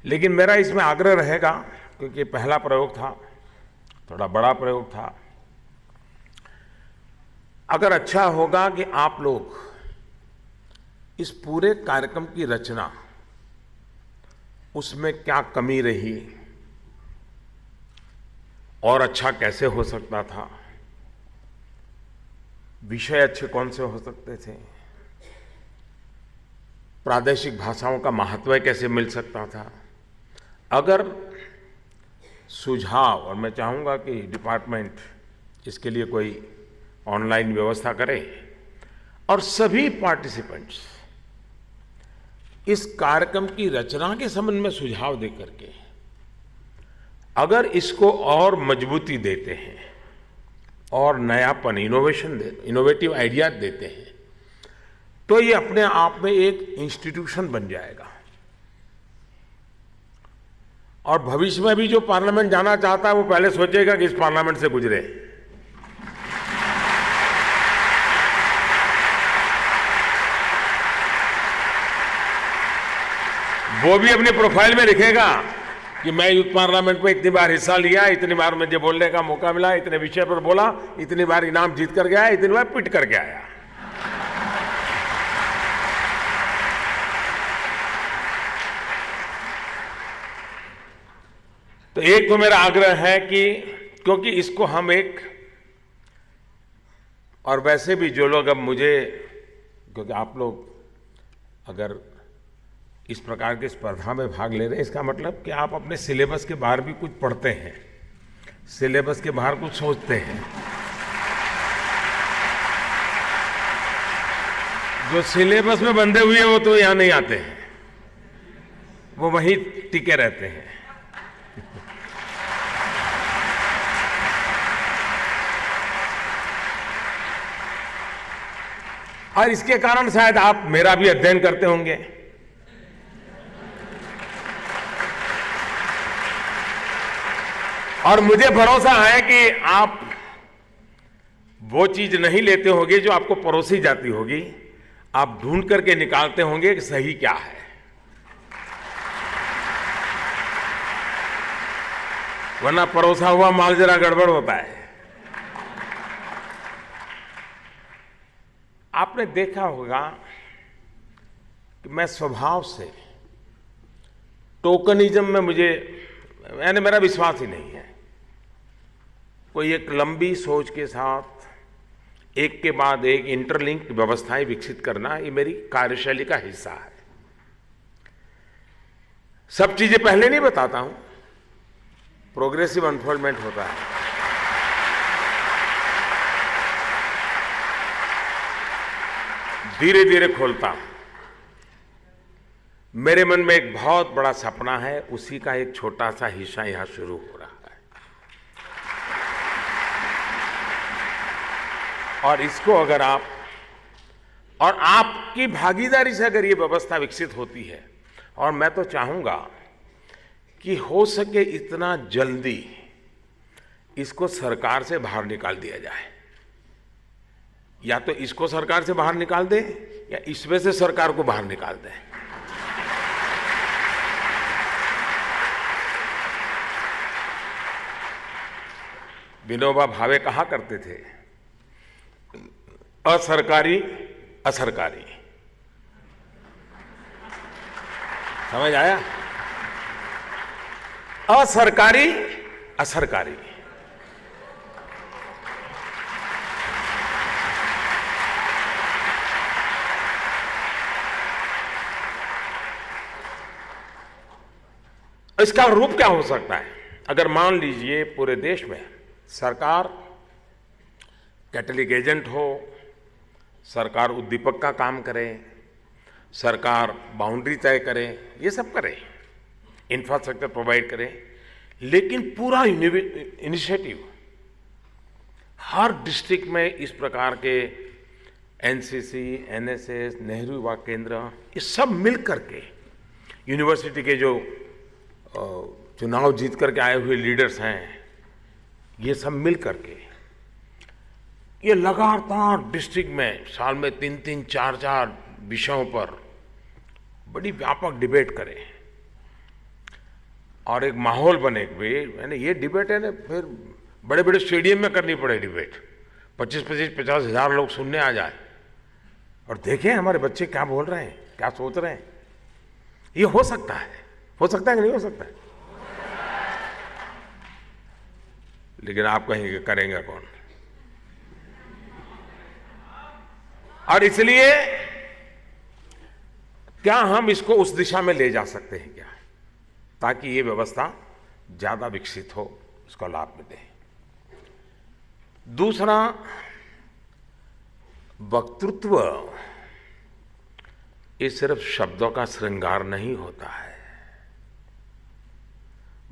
लेकिन मेरा इसमें आग्रह रहेगा, क्योंकि पहला प्रयोग था, थोड़ा बड़ा प्रयोग था। अगर अच्छा होगा कि आप लोग इस पूरे कार्यक्रम की रचना, उसमें क्या कमी रही और अच्छा कैसे हो सकता था, विषय अच्छे कौन से हो सकते थे, प्रादेशिक भाषाओं का महत्व कैसे मिल सकता था, अगर सुझाव, और मैं चाहूंगा कि डिपार्टमेंट इसके लिए कोई ऑनलाइन व्यवस्था करे और सभी पार्टिसिपेंट्स इस कार्यक्रम की रचना के संबंध में सुझाव दे करके अगर इसको और मजबूती देते हैं और नयापन, इनोवेटिव आइडियाज देते हैं, तो ये अपने आप में एक इंस्टीट्यूशन बन जाएगा। और भविष्य में भी जो पार्लियामेंट जाना चाहता है वो पहले सोचेगा कि इस पार्लियामेंट से गुजरे। वो भी अपने प्रोफाइल में लिखेगा कि मैं यूथ पार्लियामेंट में इतनी बार हिस्सा लिया, इतनी बार मुझे बोलने का मौका मिला, इतने विषय पर बोला, इतनी बार इनाम जीत कर गया, इतनी बार पिट करके आया। तो एक तो मेरा आग्रह है कि क्योंकि इसको हम एक, और वैसे भी जो लोग अब मुझे, क्योंकि आप लोग अगर इस प्रकार की स्पर्धा में भाग ले रहे हैं, इसका मतलब कि आप अपने सिलेबस के बाहर भी कुछ पढ़ते हैं, सिलेबस के बाहर कुछ सोचते हैं। जो सिलेबस में बंधे हुए हैं वो तो यहां नहीं आते हैं, वो वहीं टिके रहते हैं। और इसके कारण शायद आप मेरा भी अध्ययन करते होंगे। और मुझे भरोसा है कि आप वो चीज नहीं लेते होंगे जो आपको परोसी जाती होगी, आप ढूंढ करके निकालते होंगे कि सही क्या है। वरना परोसा हुआ माल जरा गड़बड़ होता है। आपने देखा होगा कि मैं स्वभाव से टोकनिज्म में मेरा विश्वास ही नहीं है। कोई एक लंबी सोच के साथ एक के बाद एक इंटरलिंक व्यवस्थाएं विकसित करना, ये मेरी कार्यशैली का हिस्सा है। सब चीजें पहले नहीं बताता हूं, प्रोग्रेसिव अनफोल्डमेंट होता है। धीरे धीरे खोलता हूं। मेरे मन में एक बहुत बड़ा सपना है, उसी का एक छोटा सा हिस्सा यहां शुरू हो रहा है। और इसको अगर आपकी भागीदारी से अगर ये व्यवस्था विकसित होती है, और मैं तो चाहूंगा कि हो सके इतना जल्दी इसको सरकार से बाहर निकाल दिया जाए। या तो इसको सरकार से बाहर निकाल दे, या इसमें से सरकार को बाहर निकाल दे। विनोबा भावे कहा करते थे, असरकारी असरकारी। समझ आया? असरकारी असरकारी। इसका रूप क्या हो सकता है? अगर मान लीजिए पूरे देश में सरकार कैटलिक एजेंट हो, सरकार उद्दीपक का काम करे, सरकार बाउंड्री तय करे, ये सब करे, इंफ्रास्ट्रक्चर प्रोवाइड करे, लेकिन पूरा इनिशिएटिव हर डिस्ट्रिक्ट में इस प्रकार के एनसीसी, एनएसएस, नेहरू युवा केंद्र, ये सब मिल करके यूनिवर्सिटी के जो चुनाव जीत करके आए हुए लीडर्स हैं, ये सब मिल करके ये लगातार डिस्ट्रिक्ट में साल में 3-3, 4-4 विषयों पर बड़ी व्यापक डिबेट करें और एक माहौल बने। मैंने ये डिबेट है ना, फिर बड़े बड़े स्टेडियम में करनी पड़े डिबेट, 25-50 हजार लोग सुनने आ जाए और देखें हमारे बच्चे क्या बोल रहे हैं, क्या सोच रहे हैं। ये हो सकता है कि नहीं हो सकता है? लेकिन आप कहेंगे करेंगे कौन? और इसलिए क्या हम इसको उस दिशा में ले जा सकते हैं क्या, ताकि ये व्यवस्था ज्यादा विकसित हो, उसका लाभ मिले। दूसरा, वक्तृत्व ये सिर्फ शब्दों का श्रृंगार नहीं होता है,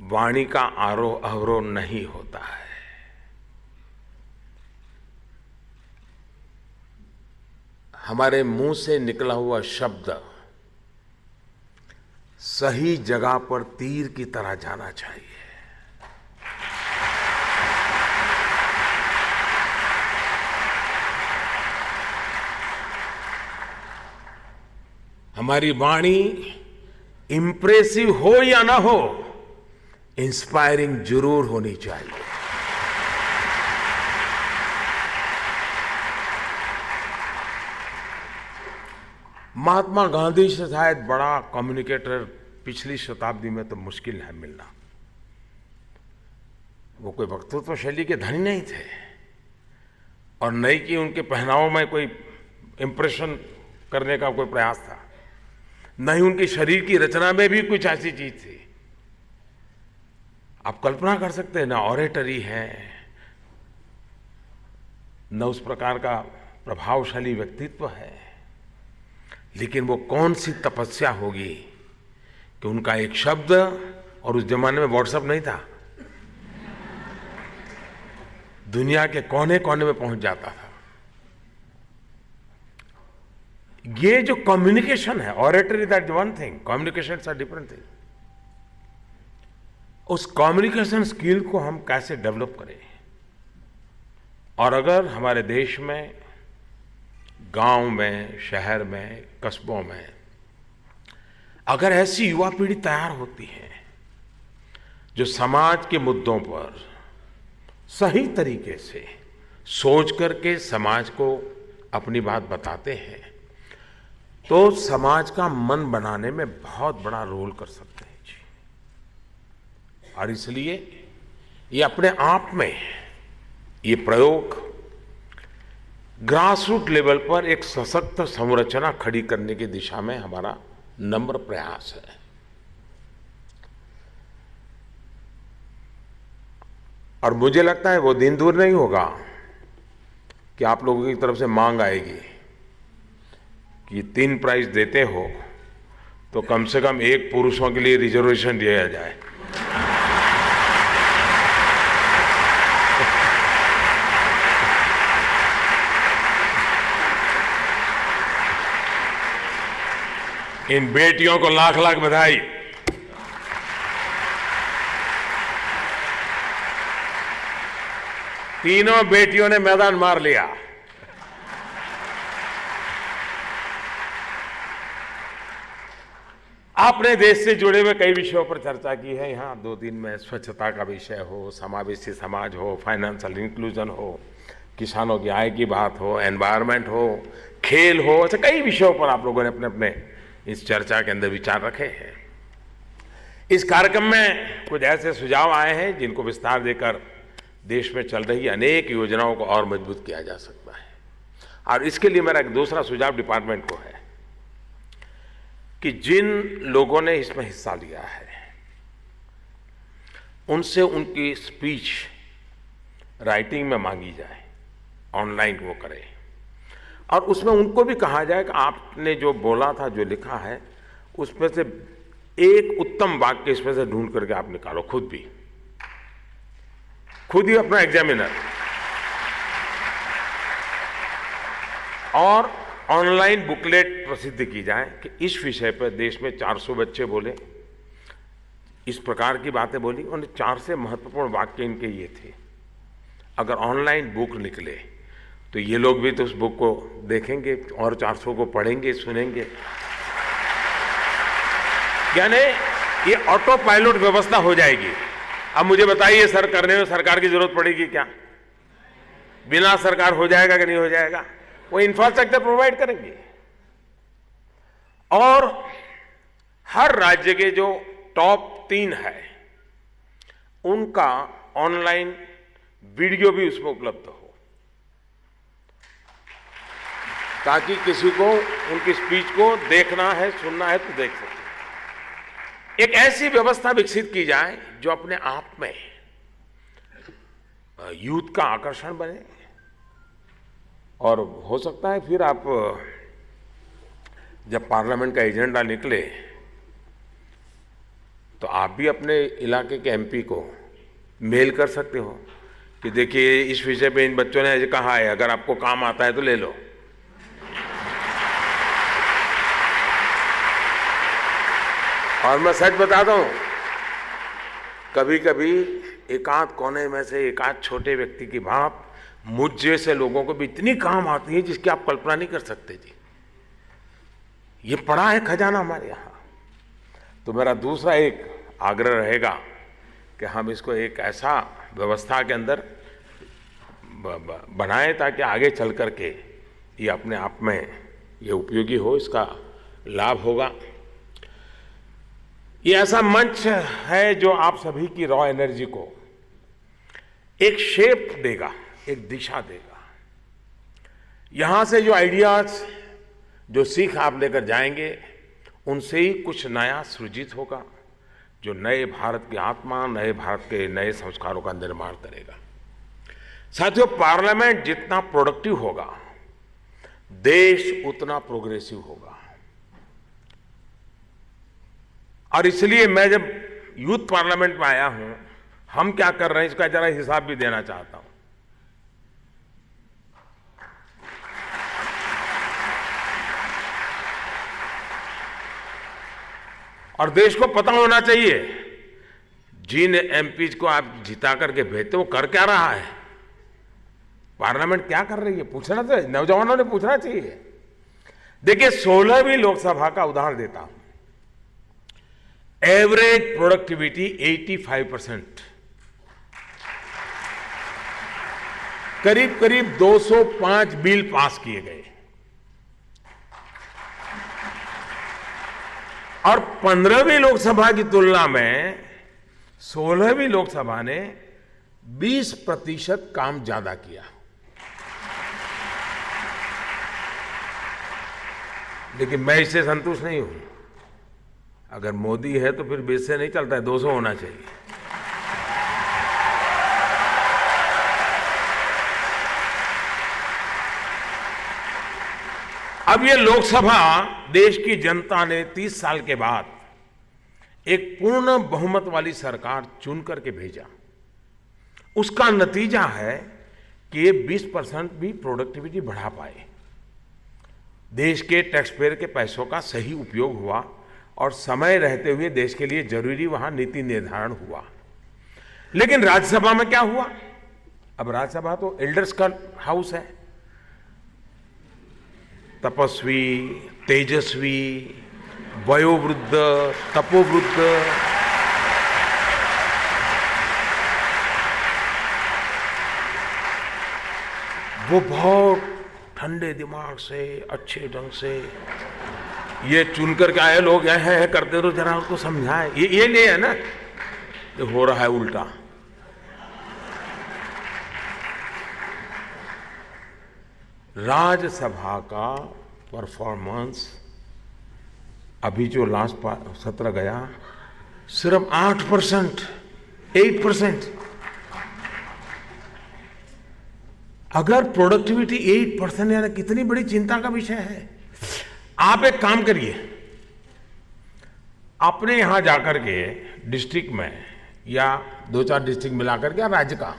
वाणी का आरोह अवरोह नहीं होता है। हमारे मुंह से निकला हुआ शब्द सही जगह पर तीर की तरह जाना चाहिए। हमारी वाणी इंप्रेसिव हो या ना हो, इंस्पायरिंग जरूर होनी चाहिए। महात्मा गांधी से शायद बड़ा कम्युनिकेटर पिछली शताब्दी में तो मुश्किल है मिलना। वो कोई वक्तृत्व शैली के धनी नहीं थे और नहीं कि उनके पहनावों में कोई इंप्रेशन करने का कोई प्रयास था, नहीं उनके शरीर की रचना में भी कुछ ऐसी चीज थी। आप कल्पना कर सकते हैं ना, ऑरेटरी है, न उस प्रकार का प्रभावशाली व्यक्तित्व है, लेकिन वो कौन सी तपस्या होगी कि उनका एक शब्द, और उस जमाने में व्हाट्सएप नहीं था, दुनिया के कोने कोने में पहुंच जाता था। ये जो कम्युनिकेशन है, oratory that one thing, communication are different thing. उस कम्युनिकेशन स्किल को हम कैसे डेवलप करें? और अगर हमारे देश में गांव में, शहर में, कस्बों में अगर ऐसी युवा पीढ़ी तैयार होती है जो समाज के मुद्दों पर सही तरीके से सोच करके समाज को अपनी बात बताते हैं, तो समाज का मन बनाने में बहुत बड़ा रोल कर सकते हैं जी। और इसलिए ये अपने आप में ये प्रयोग ग्रासरूट लेवल पर एक सशक्त संरचना खड़ी करने की दिशा में हमारा नम्र प्रयास है। और मुझे लगता है वो दिन दूर नहीं होगा कि आप लोगों की तरफ से मांग आएगी कि 3 प्राइज देते हो तो कम से कम 1 पुरुषों के लिए रिजर्वेशन दिया जाए। इन बेटियों को लाख लाख बधाई। तीनों बेटियों ने मैदान मार लिया। आपने देश से जुड़े हुए कई विषयों पर चर्चा की है। यहाँ 2 दिन में स्वच्छता का विषय हो, समावेशी समाज हो, फाइनेंशियल इंक्लूजन हो, किसानों की आय की बात हो, एनवायरनमेंट हो, खेल हो, ऐसे कई विषयों पर आप लोगों ने अपने अपने इस चर्चा के अंदर विचार रखे हैं। इस कार्यक्रम में कुछ ऐसे सुझाव आए हैं जिनको विस्तार देकर देश में चल रही अनेक योजनाओं को और मजबूत किया जा सकता है। और इसके लिए मेरा एक दूसरा सुझाव डिपार्टमेंट को है कि जिन लोगों ने इसमें हिस्सा लिया है उनसे उनकी स्पीच राइटिंग में मांगी जाए, ऑनलाइन वो करें, और उसमें उनको भी कहा जाए कि आपने जो बोला था, जो लिखा है, उसमें से एक उत्तम वाक्य इसमें से ढूंढ करके आप निकालो, खुद ही अपना एग्जामिनर, और ऑनलाइन बुकलेट प्रसिद्ध की जाए कि इस विषय पर देश में 400 बच्चे बोले, इस प्रकार की बातें बोली, और 4 से महत्वपूर्ण वाक्य इनके ये थे। अगर ऑनलाइन बुक निकले तो ये लोग भी तो उस बुक को देखेंगे और 400 को पढ़ेंगे, सुनेंगे। यानी ये ऑटो पायलट व्यवस्था हो जाएगी। अब मुझे बताइए, सर करने में सरकार की जरूरत पड़ेगी क्या? बिना सरकार हो जाएगा कि नहीं हो जाएगा? वो इंफ्रास्ट्रक्चर प्रोवाइड करेंगे। और हर राज्य के जो टॉप 3 है उनका ऑनलाइन वीडियो भी उसमें उपलब्ध हो, ताकि किसी को उनकी स्पीच को देखना है, सुनना है तो देख सके। एक ऐसी व्यवस्था विकसित की जाए जो अपने आप में यूथ का आकर्षण बने। और हो सकता है फिर आप जब पार्लियामेंट का एजेंडा निकले तो आप भी अपने इलाके के एमपी को मेल कर सकते हो कि देखिए इस विषय पे इन बच्चों ने कहा है, अगर आपको काम आता है तो ले लो। और मैं सच बताता हूं, कभी कभी एकाध कोने में से एकाध छोटे व्यक्ति की बात मुझ जैसे लोगों को भी इतनी काम आती है जिसकी आप कल्पना नहीं कर सकते जी। ये पड़ा है खजाना हमारे यहाँ। तो मेरा दूसरा एक आग्रह रहेगा कि हम इसको एक ऐसा व्यवस्था के अंदर बनाएं ताकि आगे चल करके ये अपने आप में ये उपयोगी हो, इसका लाभ होगा। ये ऐसा मंच है जो आप सभी की रॉ एनर्जी को एक शेप देगा, एक दिशा देगा। यहां से जो आइडियाज, जो सीख आप लेकर जाएंगे, उनसे ही कुछ नया सृजित होगा जो नए भारत की आत्मा, नए भारत के नए संस्कारों का निर्माण करेगा। साथियों, पार्लियामेंट जितना प्रोडक्टिव होगा, देश उतना प्रोग्रेसिव होगा। और इसलिए मैं जब यूथ पार्लियामेंट में आया हूं, हम क्या कर रहे हैं इसका जरा हिसाब भी देना चाहता हूं। और देश को पता होना चाहिए जिन एमपीज को आप जिता करके भेजते, वो कर क्या रहा है, पार्लियामेंट क्या कर रही है, पूछना चाहिए, नौजवानों ने पूछना चाहिए। देखिए, 16वीं लोकसभा का उदाहरण देता हूं। एवरेज प्रोडक्टिविटी 85%, करीब करीब 205 बिल पास किए गए, और 15वीं लोकसभा की तुलना में 16वीं लोकसभा ने 20% काम ज्यादा किया। लेकिन मैं इससे संतुष्ट नहीं हूं। अगर मोदी है तो फिर 20 से नहीं चलता है, 200 होना चाहिए। अब ये लोकसभा देश की जनता ने 30 साल के बाद एक पूर्ण बहुमत वाली सरकार चुन करके भेजा। उसका नतीजा है कि ये 20% भी प्रोडक्टिविटी बढ़ा पाए, देश के टैक्स पेयर के पैसों का सही उपयोग हुआ और समय रहते हुए देश के लिए जरूरी वहां नीति निर्धारण हुआ। लेकिन राज्यसभा में क्या हुआ? अब राज्यसभा तो एल्डर्स का हाउस है। तपस्वी, तेजस्वी, वयोवृद्ध, तपोवृद्ध, वो बहुत ठंडे दिमाग से, अच्छे ढंग से ये चुन करके आए लोग है करते तो जरा उसको समझाए। ये नहीं है ना, ये हो रहा है उल्टा। राज्यसभा का परफॉर्मेंस अभी जो लास्ट सत्र गया सिर्फ 8%, 8%। अगर प्रोडक्टिविटी 8% यानी कितनी बड़ी चिंता का विषय है। आप एक काम करिए, अपने यहां जाकर के डिस्ट्रिक्ट में या 2-4 डिस्ट्रिक्ट मिलाकर के राज्य का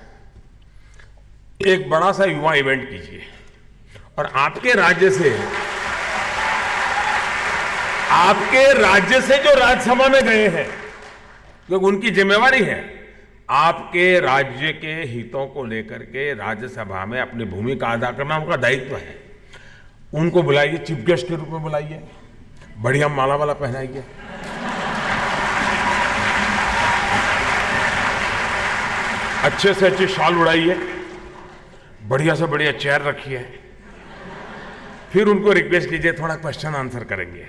एक बड़ा सा युवा इवेंट कीजिए और आपके राज्य से जो राज्यसभा में गए हैं, क्योंकि उनकी जिम्मेवारी है आपके राज्य के हितों को लेकर के राज्यसभा में अपनी भूमिका अदा करना उनका दायित्व है। उनको बुलाइए, चीफ गेस्ट के रूप में बुलाइए, बढ़िया माला वाला पहनाइए, अच्छे से अच्छी शॉल उड़ाइए, बढ़िया से बढ़िया चेयर रखिए, फिर उनको रिक्वेस्ट कीजिए थोड़ा क्वेश्चन आंसर करेंगे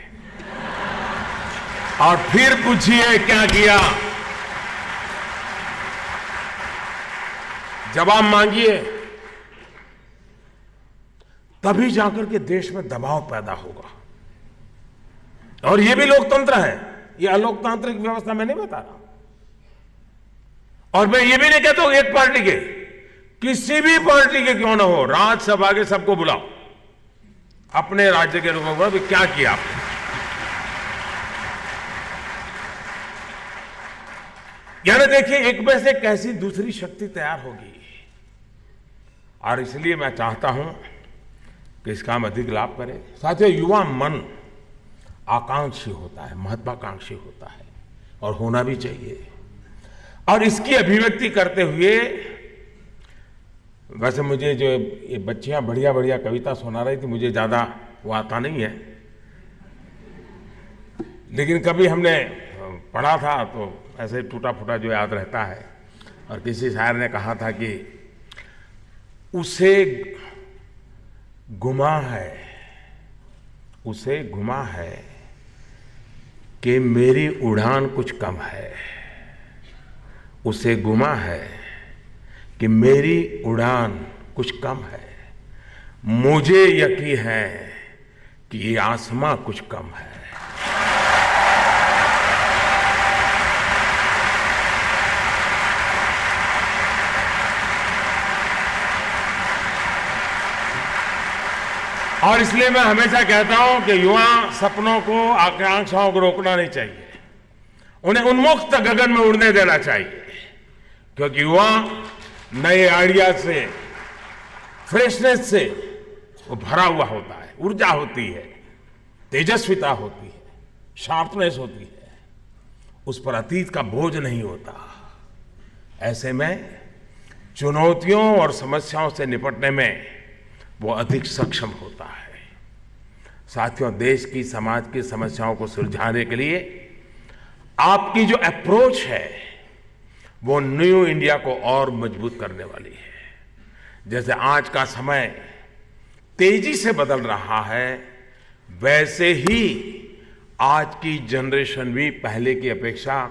और फिर पूछिए क्या किया, जवाब मांगिए, तभी जाकर के देश में दबाव पैदा होगा। और ये भी लोकतंत्र है, ये अलोकतांत्रिक व्यवस्था में नहीं बता रहा। और मैं ये भी नहीं कहता हूं एक पार्टी के, किसी भी पार्टी के क्यों ना हो, राज्यसभा के सबको बुलाओ, अपने राज्य के लोगों को भी क्या किया आपने। यानी देखिए एक में से कैसी दूसरी शक्ति तैयार होगी। और इसलिए मैं चाहता हूं कि इसका हम अधिक लाभ करें। साथियों, युवा मन आकांक्षी होता है, महत्वाकांक्षी होता है और होना भी चाहिए। और इसकी अभिव्यक्ति करते हुए, वैसे मुझे जो ये बच्चियां बढ़िया बढ़िया कविता सुना रही थी, मुझे ज्यादा वो आता नहीं है, लेकिन कभी हमने पढ़ा था तो ऐसे टूटा फूटा जो याद रहता है। और किसी शायर ने कहा था कि उसे गुमा है कि मेरी उड़ान कुछ कम है, उसे गुमा है कि मेरी उड़ान कुछ कम है, मुझे यकीन है कि ये आसमां कुछ कम है। और इसलिए मैं हमेशा कहता हूं कि युवा सपनों को, आकांक्षाओं को रोकना नहीं चाहिए, उन्हें उन्मुक्त गगन में उड़ने देना चाहिए। क्योंकि युवा नए आइडिया से, फ्रेशनेस से वो भरा हुआ होता है, ऊर्जा होती है, तेजस्विता होती है, शार्पनेस होती है, उस पर अतीत का बोझ नहीं होता। ऐसे में चुनौतियों और समस्याओं से निपटने में वो अधिक सक्षम होता है। साथियों, देश की, समाज की समस्याओं को सुलझाने के लिए आपकी जो अप्रोच है वो न्यू इंडिया को और मजबूत करने वाली है। जैसे आज का समय तेजी से बदल रहा है, वैसे ही आज की जनरेशन भी पहले की अपेक्षा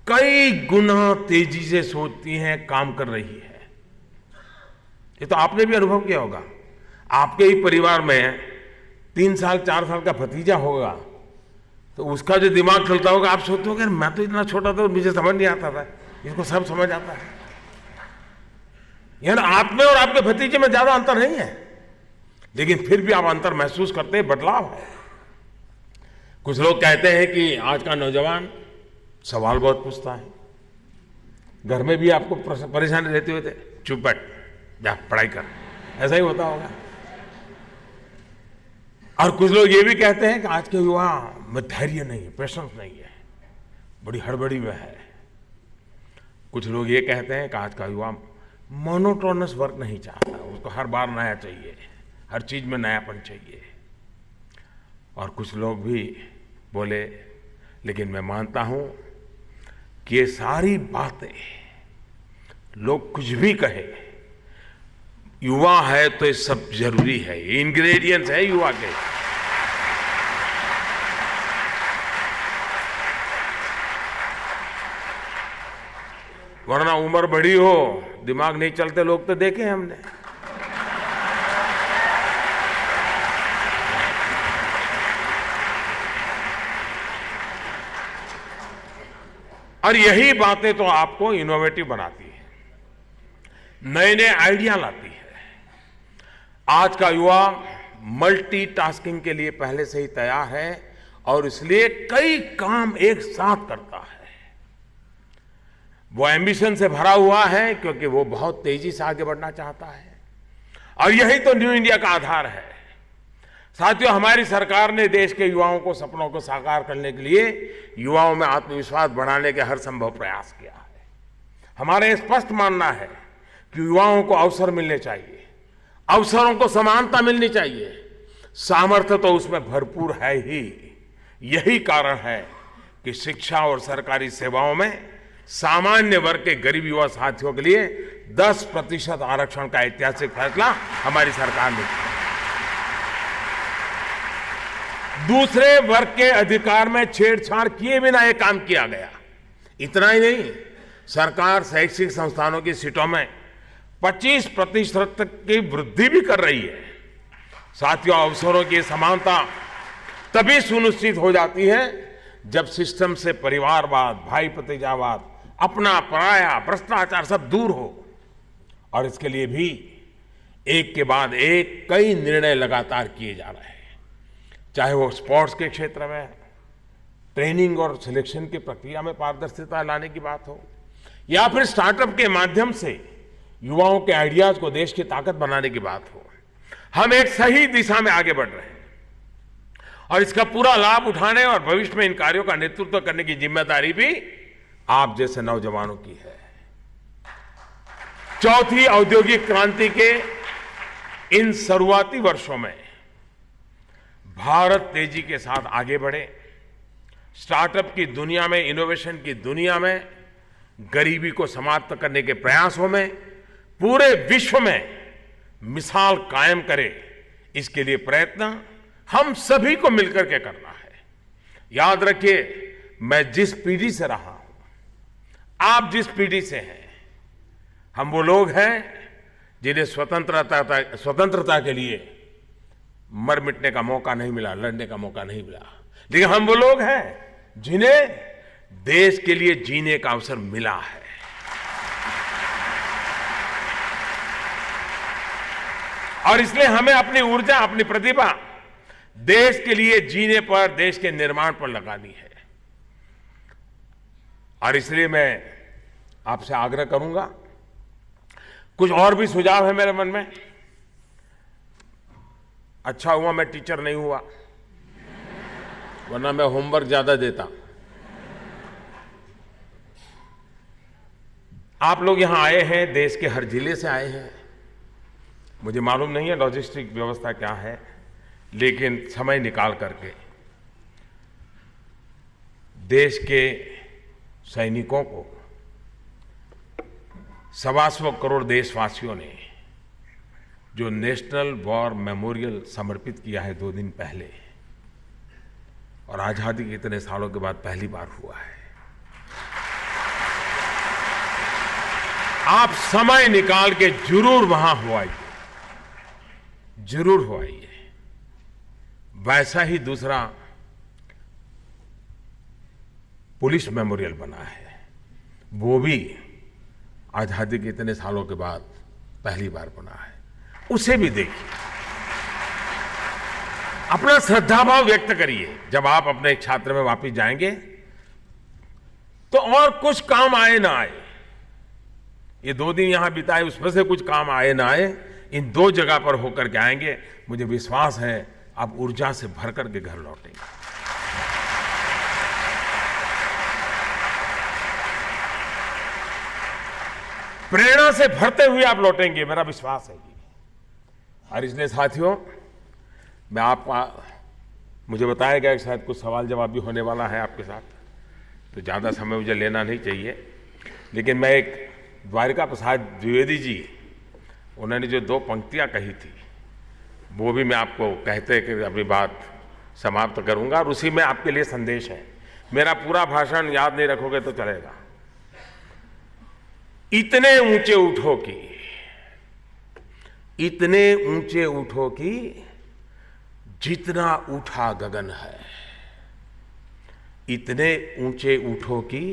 कई गुना तेजी से सोचती है, काम कर रही है। ये तो आपने भी अनुभव किया होगा। आपके ही परिवार में 3 साल 4 साल का भतीजा होगा तो उसका जो दिमाग चलता होगा, आप सोचते हो कि मैं तो इतना छोटा था, मुझे समझ नहीं आता था, इसको सब समझ आता है। यानी आप में और आपके भतीजे में ज्यादा अंतर नहीं है, लेकिन फिर भी आप अंतर महसूस करते हैं, बदलाव है। कुछ लोग कहते हैं कि आज का नौजवान सवाल बहुत पूछता है, घर में भी आपको परेशानी रहती हुए थे, चुप बैठ, जा पढ़ाई कर, ऐसा ही होता होगा। और कुछ लोग ये भी कहते हैं कि आज के युवा में धैर्य नहीं है, पेशेंस नहीं है, बड़ी हड़बड़ी में है। कुछ लोग ये कहते हैं कि आज का युवा मोनोटोनस वर्क नहीं चाहता, उसको हर बार नया चाहिए, हर चीज में नयापन चाहिए। और कुछ लोग भी बोले, लेकिन मैं मानता हूं कि ये सारी बातें लोग कुछ भी कहे, युवा है तो ये सब जरूरी है, ये इंग्रेडिएंट्स है युवा के। वरना उम्र बड़ी हो, दिमाग नहीं चलते लोग तो देखे हमने। और यही बातें तो आपको इनोवेटिव बनाती है, नए नए आइडिया लाती है। आज का युवा मल्टीटास्किंग के लिए पहले से ही तैयार है और इसलिए कई काम एक साथ करता है। वो एम्बिशन से भरा हुआ है क्योंकि वो बहुत तेजी से आगे बढ़ना चाहता है, और यही तो न्यू इंडिया का आधार है। साथियों, हमारी सरकार ने देश के युवाओं को सपनों को साकार करने के लिए युवाओं में आत्मविश्वास बढ़ाने के हर संभव प्रयास किया है। हमारा यह स्पष्ट मानना है कि युवाओं को अवसर मिलने चाहिए, अवसरों को समानता मिलनी चाहिए, सामर्थ्य तो उसमें भरपूर है ही। यही कारण है कि शिक्षा और सरकारी सेवाओं में सामान्य वर्ग के गरीब युवा साथियों के लिए 10% आरक्षण का ऐतिहासिक फैसला हमारी सरकार ने किया। दूसरे वर्ग के अधिकार में छेड़छाड़ किए बिना यह काम किया गया। इतना ही नहीं, सरकार शैक्षिक संस्थानों की सीटों में 25% तक की वृद्धि भी कर रही है। साथियों, अवसरों की समानता तभी सुनिश्चित हो जाती है जब सिस्टम से परिवारवाद, भाई भतीजावाद, अपना पराया, भ्रष्टाचार सब दूर हो। और इसके लिए भी एक के बाद एक कई निर्णय लगातार किए जा रहे हैं, चाहे वो स्पोर्ट्स के क्षेत्र में ट्रेनिंग और सिलेक्शन की प्रक्रिया में पारदर्शिता लाने की बात हो, या फिर स्टार्टअप के माध्यम से युवाओं के आइडियाज को देश की ताकत बनाने की बात हो। हम एक सही दिशा में आगे बढ़ रहे हैं और इसका पूरा लाभ उठाने और भविष्य में इन कार्यों का नेतृत्व करने की जिम्मेदारी भी आप जैसे नौजवानों की है। चौथी औद्योगिक क्रांति के इन शुरुआती वर्षों में भारत तेजी के साथ आगे बढ़े, स्टार्टअप की दुनिया में, इनोवेशन की दुनिया में, गरीबी को समाप्त करने के प्रयासों में पूरे विश्व में मिसाल कायम करे, इसके लिए प्रयत्न हम सभी को मिलकर के करना है। याद रखिए, मैं जिस पीढ़ी से रहा हूं, आप जिस पीढ़ी से हैं, हम वो लोग हैं जिन्हें स्वतंत्रता के लिए मर मिटने का मौका नहीं मिला, लड़ने का मौका नहीं मिला, लेकिन हम वो लोग हैं जिन्हें देश के लिए जीने का अवसर मिला है। और इसलिए हमें अपनी ऊर्जा, अपनी प्रतिभा देश के लिए जीने पर, देश के निर्माण पर लगानी है। और इसलिए मैं आपसे आग्रह करूंगा, कुछ और भी सुझाव है मेरे मन में। अच्छा हुआ मैं टीचर नहीं हुआ, वरना मैं होमवर्क ज्यादा देता। आप लोग यहां आए हैं, देश के हर जिले से आए हैं। मुझे मालूम नहीं है लॉजिस्टिक व्यवस्था क्या है, लेकिन समय निकाल करके देश के सैनिकों को, 125 करोड़ देशवासियों ने जो नेशनल वॉर मेमोरियल समर्पित किया है 2 दिन पहले, और आजादी के इतने सालों के बाद पहली बार हुआ है। आप समय निकाल के जरूर वहां हो आइए, जरूर हो आइए। वैसा ही दूसरा पुलिस मेमोरियल बना है, वो भी आजादी के इतने सालों के बाद पहली बार बना है, उसे भी देखिए, अपना श्रद्धाभाव व्यक्त करिए। जब आप अपने छात्र में वापस जाएंगे तो और कुछ काम आए ना आए, ये 2 दिन यहां बिताए उसमें से कुछ काम आए ना आए, इन 2 जगह पर होकर के आएंगे, मुझे विश्वास है आप ऊर्जा से भर करके घर लौटेंगे। प्रेरणा से भरते हुए आप लौटेंगे, मेरा विश्वास है जी। और इसलिए साथियों, मैं आपका मुझे बताया गया कि शायद कुछ सवाल जवाब भी होने वाला है आपके साथ, तो ज़्यादा समय मुझे लेना नहीं चाहिए, लेकिन मैं एक द्वारिका प्रसाद द्विवेदी जी, उन्होंने जो 2 पंक्तियां कही थी वो भी मैं आपको कहते कि अपनी बात समाप्त करूंगा, और उसी में आपके लिए संदेश है। मेरा पूरा भाषण याद नहीं रखोगे तो चलेगा। इतने ऊंचे उठो कि, इतने ऊंचे उठो कि जितना उठा गगन है, इतने ऊंचे उठो कि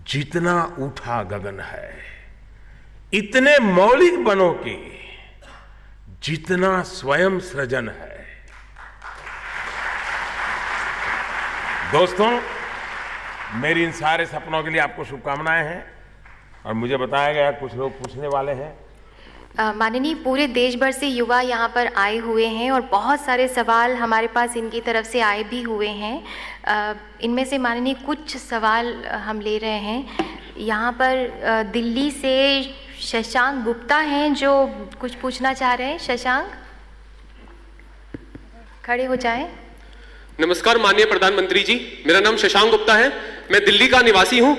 जितना उठा गगन है, इतने मौलिक बनो कि जितना स्वयं सृजन है। दोस्तों, मेरी इन सारे सपनों के लिए आपको शुभकामनाएं हैं, और मुझे बताया गया कुछ लोग पूछने वाले हैं। माननीय, पूरे देश भर से युवा यहाँ पर आए हुए हैं और बहुत सारे सवाल हमारे पास इनकी तरफ से आए भी हुए हैं। इनमें से माननीय कुछ सवाल हम ले रहे हैं। यहाँ पर दिल्ली से शशांक गुप्ता हैं जो कुछ पूछना चाह रहे हैं। शशांक, खड़े हो जाएं। नमस्कार माननीय प्रधानमंत्री जी, मेरा नाम शशांक गुप्ता है, मैं दिल्ली का निवासी हूँ।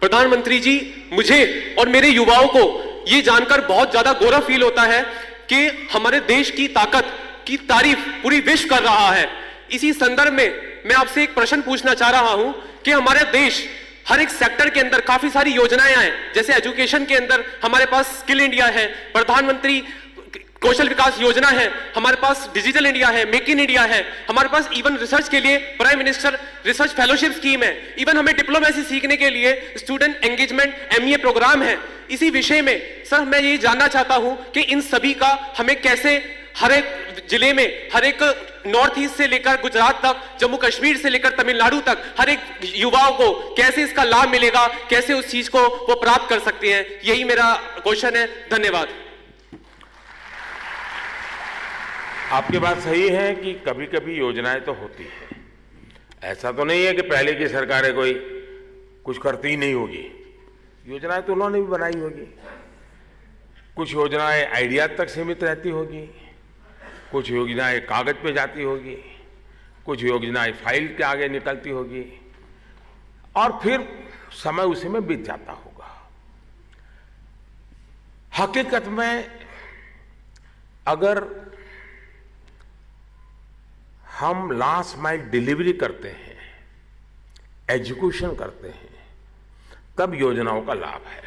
प्रधानमंत्री जी, मुझे और मेरे युवाओं को ये जानकर बहुत ज्यादा गौरव फील होता है कि हमारे देश की ताकत की तारीफ पूरी विश्व कर रहा है। इसी संदर्भ में मैं आपसे एक प्रश्न पूछना चाह रहा हूं कि हमारा देश हर एक सेक्टर के अंदर काफी सारी योजनाएं हैं, जैसे एजुकेशन के अंदर हमारे पास स्किल इंडिया है, प्रधानमंत्री कौशल विकास योजना है, हमारे पास डिजिटल इंडिया है, मेक इन इंडिया है, हमारे पास इवन रिसर्च के लिए prime minister research fellowship scheme है, इवन हमें डिप्लोमेसी सीखने के लिए स्टूडेंट एंगेजमेंट एमईए प्रोग्राम है। इसी विषय में सर मैं ये जानना चाहता हूं कि इन सभी का हमें कैसे हर एक जिले में, हर एक नॉर्थ ईस्ट से लेकर गुजरात तक, जम्मू कश्मीर से लेकर तमिलनाडु तक, हर एक युवाओं को कैसे इसका लाभ मिलेगा, कैसे उस चीज को वो प्राप्त कर सकते हैं, यही मेरा क्वेश्चन है। धन्यवाद। आपकी बात सही है कि कभी कभी योजनाएं तो होती है, ऐसा तो नहीं है कि पहले की सरकारें कोई कुछ करती ही नहीं होगी, योजनाएं तो उन्होंने भी बनाई होगी। कुछ योजनाएं आइडिया तक सीमित रहती होगी, कुछ योजनाएं कागज पे जाती होगी, कुछ योजनाएं फाइल के आगे निकलती होगी, और फिर समय उसी में बीत जाता होगा। हकीकत में अगर हम लास्ट माइल डिलीवरी करते हैं, एजुकेशन करते हैं, तब योजनाओं का लाभ है।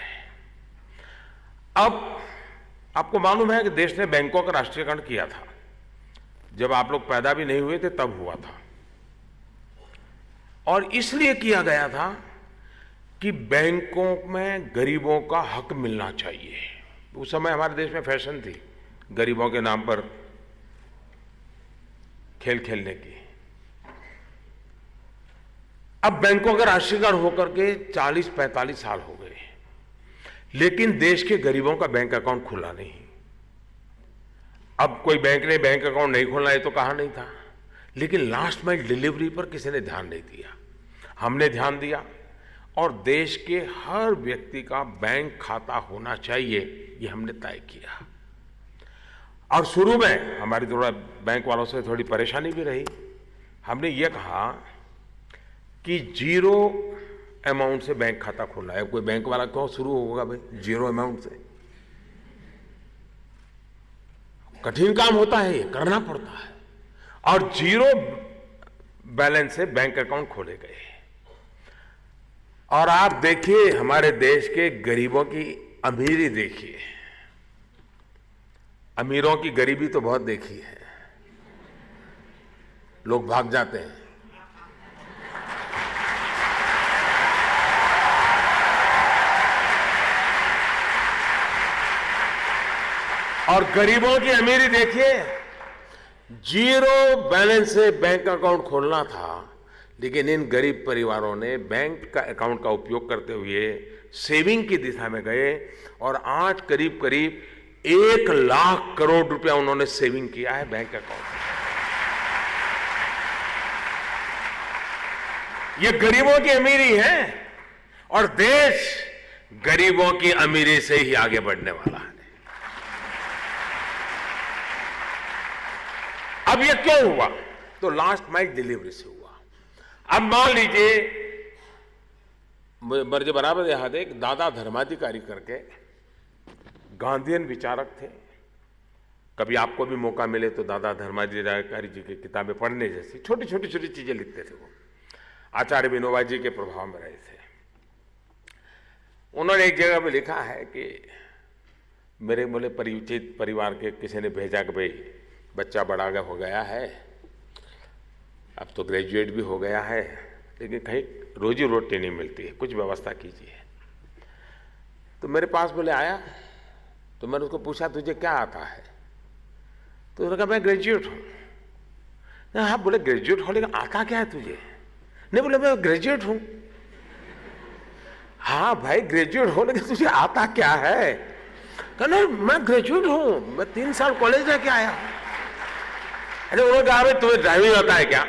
अब आपको मालूम है कि देश ने बैंकों का राष्ट्रीयकरण किया था, जब आप लोग पैदा भी नहीं हुए थे तब हुआ था, और इसलिए किया गया था कि बैंकों में गरीबों का हक मिलना चाहिए। उस समय हमारे देश में फैशन थी गरीबों के नाम पर खेल खेलने की। अब बैंकों का राष्ट्रीयकरण होकर के 40-45 साल हो गए, लेकिन देश के गरीबों का बैंक अकाउंट खुला नहीं। अब कोई बैंक ने बैंक अकाउंट नहीं खोलना, ये तो कहा नहीं था, लेकिन लास्ट माइल डिलीवरी पर किसी ने ध्यान नहीं दिया। हमने ध्यान दिया, और देश के हर व्यक्ति का बैंक खाता होना चाहिए, ये हमने तय किया। और शुरू में हमारी थोड़ा बैंक वालों से थोड़ी परेशानी भी रही। हमने ये कहा कि 0 अमाउंट से बैंक खाता खोलना है। कोई बैंक वाला क्यों शुरू होगा भाई 0 अमाउंट से? कठिन काम होता है, ये करना पड़ता है। और 0 बैलेंस से बैंक अकाउंट खोले गए। और आप देखिए हमारे देश के गरीबों की अमीरी देखिए, अमीरों की गरीबी तो बहुत देखी है, लोग भाग जाते हैं। और गरीबों की अमीरी देखिए, 0 बैलेंस से बैंक अकाउंट खोलना था, लेकिन इन गरीब परिवारों ने बैंक का अकाउंट का उपयोग करते हुए सेविंग की दिशा में गए और आज करीब करीब 1 लाख करोड़ रुपया उन्होंने सेविंग किया है बैंक अकाउंट में। ये गरीबों की अमीरी है और देश गरीबों की अमीरी से ही आगे बढ़ने वाला है। अब ये क्यों हुआ? तो लास्ट माइल डिलीवरी से हुआ। अब मान लीजिए, मुझे बराबर याद है, दादा धर्माधिकारी करके गांधीयन विचारक थे। कभी आपको भी मौका मिले तो दादा धर्माधिकारी जी की किताबें पढ़ने जैसी छोटी छोटी चीजें लिखते थे वो। आचार्य विनोबा जी के प्रभाव में रहे थे। उन्होंने एक जगह पे लिखा है कि मेरे बोले परिचित परिवार के किसी ने भेजा कि भाई बच्चा बड़ा हो गया है, अब तो ग्रेजुएट भी हो गया है, लेकिन कहीं रोजी रोटी नहीं मिलती है, कुछ व्यवस्था कीजिए। तो मेरे पास बोले आया, तो मैंने उसको पूछा तुझे क्या आता है? तो उसने कहा मैं ग्रेजुएट हूं। हाँ बोले ग्रेजुएट हो, लेकिन आता क्या है तुझे? नहीं बोले मैं ग्रेजुएट हूं। हाँ भाई ग्रेजुएट हो, लेकिन तुझे आता क्या है? कहना मैं ग्रेजुएट हूं, मैं 3 साल कॉलेज जाके आया। अरे उन्होंने कहा भाई तुम्हें ड्राइविंग आता है क्या?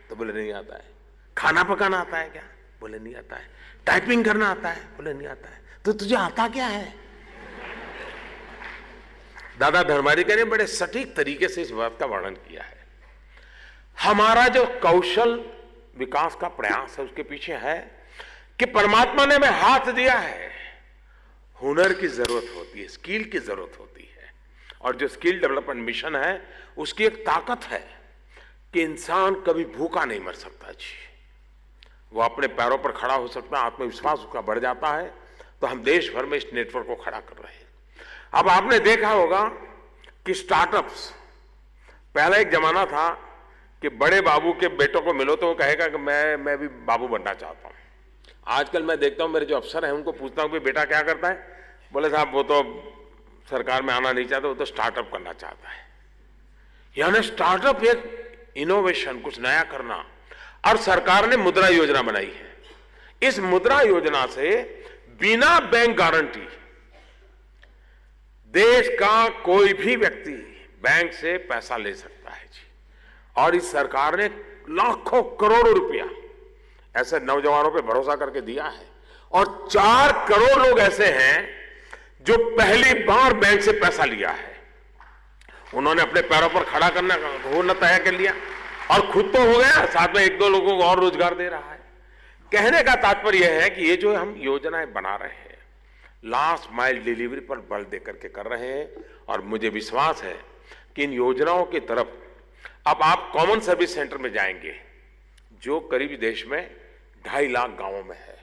तो बोले नहीं आता है। खाना पकाना आता है क्या? बोले नहीं आता है। टाइपिंग करना आता है? बोले नहीं आता है। तो तुझे आता क्या है? दादा धर्माधिकारी ने बड़े सटीक तरीके से इस बात का वर्णन किया है। हमारा जो कौशल विकास का प्रयास है उसके पीछे है कि परमात्मा ने हमें हाथ दिया है, हुनर की जरूरत होती है, स्किल की जरूरत होती है। और जो स्किल डेवलपमेंट मिशन है उसकी एक ताकत है कि इंसान कभी भूखा नहीं मर सकता जी। वो अपने पैरों पर खड़ा हो सकता है, आत्मविश्वास उसका बढ़ जाता है। तो हम देश भर में इस नेटवर्क को खड़ा कर रहे हैं। अब आपने देखा होगा कि स्टार्टअप्स, पहला एक जमाना था कि बड़े बाबू के बेटों को मिलो तो वो कहेगा कि मैं भी बाबू बनना चाहता हूं। आजकल मैं देखता हूं मेरे जो अफसर हैं उनको पूछता हूं कि बेटा क्या करता है? बोले साहब वो तो सरकार में आना नहीं चाहता, वो तो स्टार्टअप करना चाहता है। यानी स्टार्टअप एक इनोवेशन, कुछ नया करना। और सरकार ने मुद्रा योजना बनाई है। इस मुद्रा योजना से बिना बैंक गारंटी देश का कोई भी व्यक्ति बैंक से पैसा ले सकता है जी। और इस सरकार ने लाखों करोड़ों रुपया ऐसे नौजवानों पे भरोसा करके दिया है। और 4 करोड़ लोग ऐसे हैं जो पहली बार बैंक से पैसा लिया है। उन्होंने अपने पैरों पर खड़ा करना होना तय कर लिया और खुद तो हो गया, साथ में 1-2 लोगों को और रोजगार दे रहा है। कहने का तात्पर्य यह है कि ये जो हम योजनाएं बना रहे हैं लास्ट माइल डिलीवरी पर बल देकर के कर रहे हैं। और मुझे विश्वास है कि इन योजनाओं की तरफ अब आप कॉमन सर्विस सेंटर में जाएंगे जो करीब देश में 2.5 लाख गांवों में है।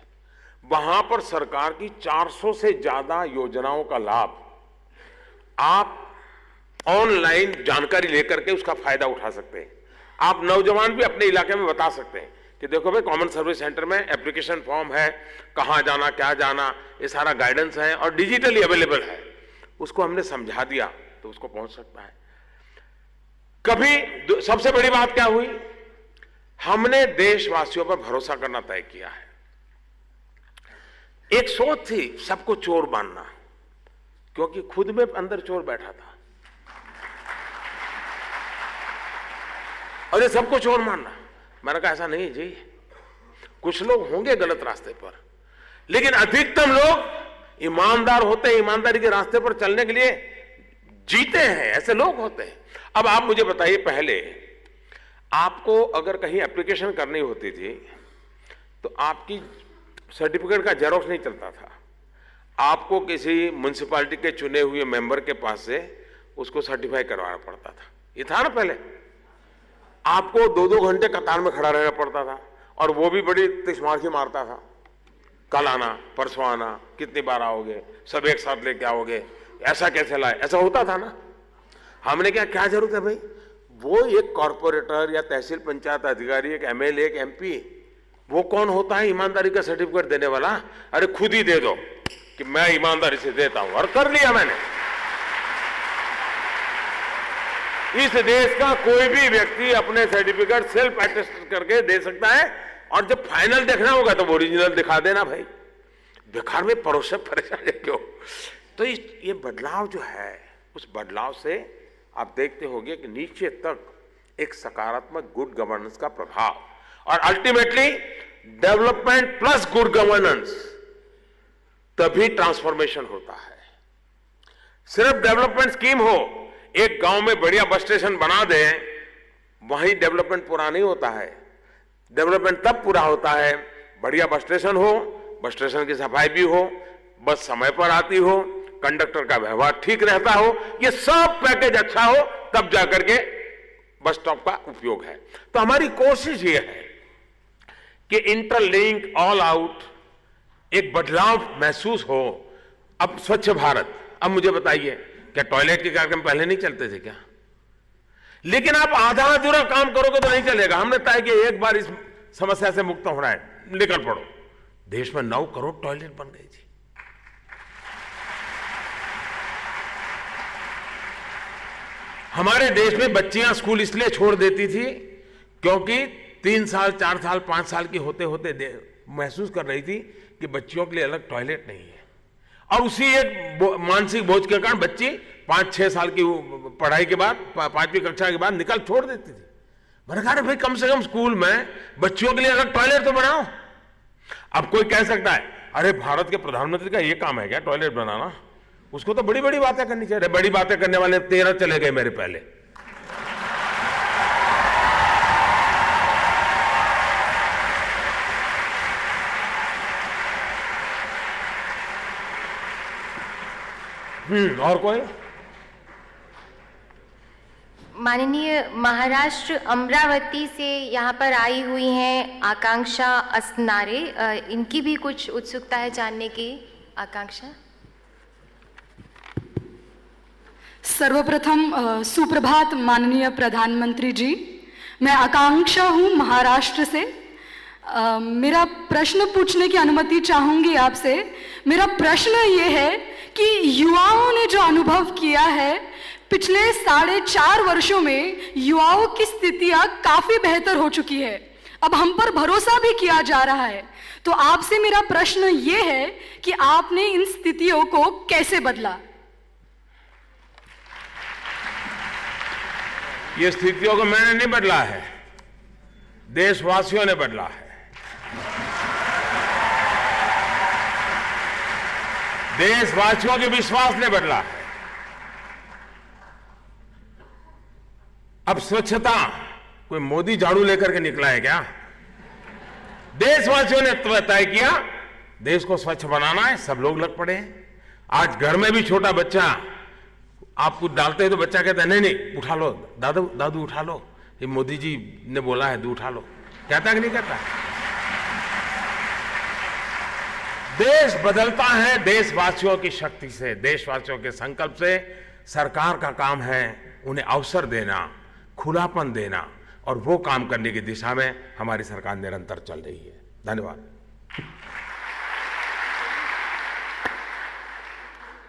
वहां पर सरकार की 400 से ज्यादा योजनाओं का लाभ आप ऑनलाइन जानकारी लेकर के उसका फायदा उठा सकते हैं। आप नौजवान भी अपने इलाके में बता सकते हैं कि देखो भाई कॉमन सर्विस सेंटर में एप्लीकेशन फॉर्म है, कहां जाना क्या जाना, ये सारा गाइडेंस है और डिजिटली अवेलेबल है। उसको हमने समझा दिया तो उसको पहुंच सकता है। कभी सबसे बड़ी बात क्या हुई, हमने देशवासियों पर भरोसा करना तय किया है। एक सोच थी सबको चोर मानना, क्योंकि खुद में अंदर चोर बैठा था और ये सबको चोर मानना। मैंने कहा ऐसा नहीं जी, कुछ लोग होंगे गलत रास्ते पर, लेकिन अधिकतम लोग ईमानदार होते हैं, ईमानदारी के रास्ते पर चलने के लिए जीते हैं, ऐसे लोग होते हैं। अब आप मुझे बताइए, पहले आपको अगर कहीं एप्लीकेशन करनी होती थी तो आपकी सर्टिफिकेट का जेरॉक्स नहीं चलता था, आपको किसी म्युनिसिपैलिटी के चुने हुए मेंबर के पास से उसको सर्टिफाई करवाना पड़ता था। ये था ना पहले, आपको 2-2 घंटे कतार में खड़ा रहना पड़ता था और वो भी बड़ी तिस्मार्की मारता था, कल आना परसों आना, कितनी बार आओगे, सब एक साथ लेके आओगे, ऐसा कैसे लाए, ऐसा होता था ना। हमने क्या जरूरत है भाई, वो एक कॉर्पोरेटर या तहसील पंचायत अधिकारी, एक एमएलए, एक एमपी, वो कौन होता है ईमानदारी का सर्टिफिकेट देने वाला? अरे खुद ही दे दो कि मैं ईमानदारी से देता हूं, और कर लिया मैंने। इस देश का कोई भी व्यक्ति अपने सर्टिफिकेट सेल्फ अटेस्ट करके दे सकता है, और जब फाइनल देखना होगा तो ओरिजिनल दिखा देना भाई। बेकार में परेशान है क्यों? तो ये बदलाव जो है, उस बदलाव से आप देखते होंगे कि नीचे तक एक सकारात्मक गुड गवर्नेंस का प्रभाव, और ultimately development plus good governance, तभी ट्रांसफॉर्मेशन होता है। सिर्फ डेवलपमेंट स्कीम हो, एक गांव में बढ़िया बस स्टेशन बना दें, वहीं डेवलपमेंट पूरा नहीं होता है। डेवलपमेंट तब पूरा होता है बढ़िया बस स्टेशन हो, बस स्टेशन की सफाई भी हो, बस समय पर आती हो, कंडक्टर का व्यवहार ठीक रहता हो, ये सब पैकेज अच्छा हो, तब जाकर के बस स्टॉप का उपयोग है। तो हमारी कोशिश ये है कि इंटरलिंक, ऑल आउट एक बदलाव महसूस हो। अब स्वच्छ भारत, अब मुझे बताइए, क्या टॉयलेट के कार्यक्रम पहले नहीं चलते थे क्या? लेकिन आप आधा अधूरा काम करोगे तो नहीं चलेगा। हमने तय किया एक बार इस समस्या से मुक्त होना है, निकल पड़ो। देश में 9 करोड़ टॉयलेट बन गई थी। हमारे देश में बच्चियां स्कूल इसलिए छोड़ देती थी क्योंकि 3 साल, 4 साल, 5 साल की होते होते महसूस कर रही थी कि बच्चियों के लिए अलग टॉयलेट नहीं है, और उसी एक मानसिक बोझ के कारण बच्ची 5-6 साल की पढ़ाई के बाद, 5वीं कक्षा के बाद निकल छोड़ देती थी। मैंने कहा भाई कम से कम स्कूल में बच्चियों के लिए अलग टॉयलेट तो बनाओ। अब कोई कह सकता है अरे भारत के प्रधानमंत्री का ये काम है क्या टॉयलेट बनाना? उसको तो बड़ी बड़ी बातें करनी चाहिए। बड़ी बातें करने वाले 13 चले गए मेरे पहले। और कोई? माननीय महाराष्ट्र अमरावती से यहाँ पर आई हुई हैं आकांक्षा असनारे, इनकी भी कुछ उत्सुकता है जानने की। आकांक्षा। सर्वप्रथम सुप्रभात माननीय प्रधानमंत्री जी, मैं आकांक्षा हूँ महाराष्ट्र से। मेरा प्रश्न पूछने की अनुमति चाहूँगी आपसे। मेरा प्रश्न ये है कि युवाओं ने जो अनुभव किया है, पिछले 4.5 वर्षों में युवाओं की स्थितियाँ काफ़ी बेहतर हो चुकी है। अब हम पर भरोसा भी किया जा रहा है। तो आपसे मेरा प्रश्न ये है कि आपने इन स्थितियों को कैसे बदला? ये स्थितियों को मैंने नहीं बदला है, देशवासियों ने बदला है। देशवासियों के विश्वास ने बदला है। अब स्वच्छता कोई मोदी झाड़ू लेकर के निकला है क्या? देशवासियों ने तय किया देश को स्वच्छ बनाना है, सब लोग लग पड़े हैं। आज घर में भी छोटा बच्चा आप कुछ डालते हैं तो बच्चा कहता है नहीं नहीं उठा लो दादू, दादू उठा लो, ये मोदी जी ने बोला है, तू उठा लो। कहता कि नहीं कहता? देश बदलता है देशवासियों की शक्ति से, देशवासियों के संकल्प से। सरकार का काम है उन्हें अवसर देना, खुलापन देना, और वो काम करने की दिशा में हमारी सरकार निरंतर चल रही है। धन्यवाद।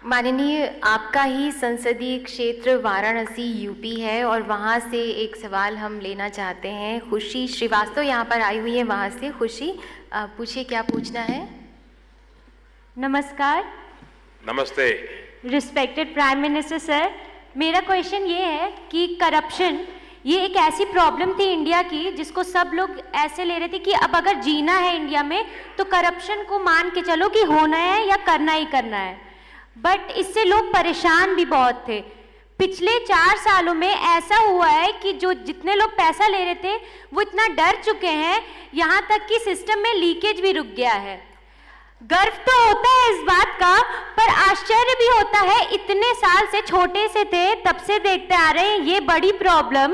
माननीय, आपका ही संसदीय क्षेत्र वाराणसी यूपी है, और वहाँ से एक सवाल हम लेना चाहते हैं। खुशी श्रीवास्तव यहाँ पर आई हुई है वहाँ से। खुशी, पूछिए क्या पूछना है। नमस्कार। नमस्ते। रिस्पेक्टेड प्राइम मिनिस्टर सर, मेरा क्वेश्चन ये है कि करप्शन ये एक ऐसी प्रॉब्लम थी इंडिया की जिसको सब लोग ऐसे ले रहे थे कि अब अगर जीना है इंडिया में तो करप्शन को मान के चलो कि होना है या करना ही करना है। बट इससे लोग परेशान भी बहुत थे। पिछले 4 सालों में ऐसा हुआ है कि जो जितने लोग पैसा ले रहे थे वो इतना डर चुके हैं, यहाँ तक कि सिस्टम में लीकेज भी रुक गया है। गर्व तो होता है इस बात का, पर आश्चर्य भी होता है, इतने साल से छोटे से थे तब से देखते आ रहे हैं ये बड़ी प्रॉब्लम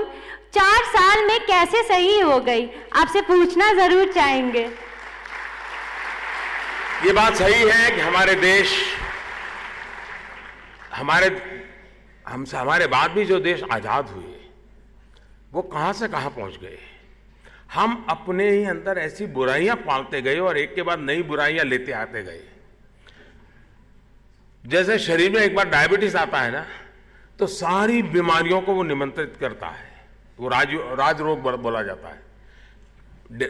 4 साल में कैसे सही हो गई। आपसे पूछना जरूर चाहेंगे। ये बात सही है कि हमारे देश, हमारे बाद भी जो देश आजाद हुए, वो कहां से कहां पहुंच गए। हम अपने ही अंदर ऐसी बुराइयां पालते गए और एक के बाद नई बुराइयां लेते आते गए। जैसे शरीर में एक बार डायबिटीज आता है ना, तो सारी बीमारियों को वो निमंत्रित करता है, वो राज रोग बोला जाता है।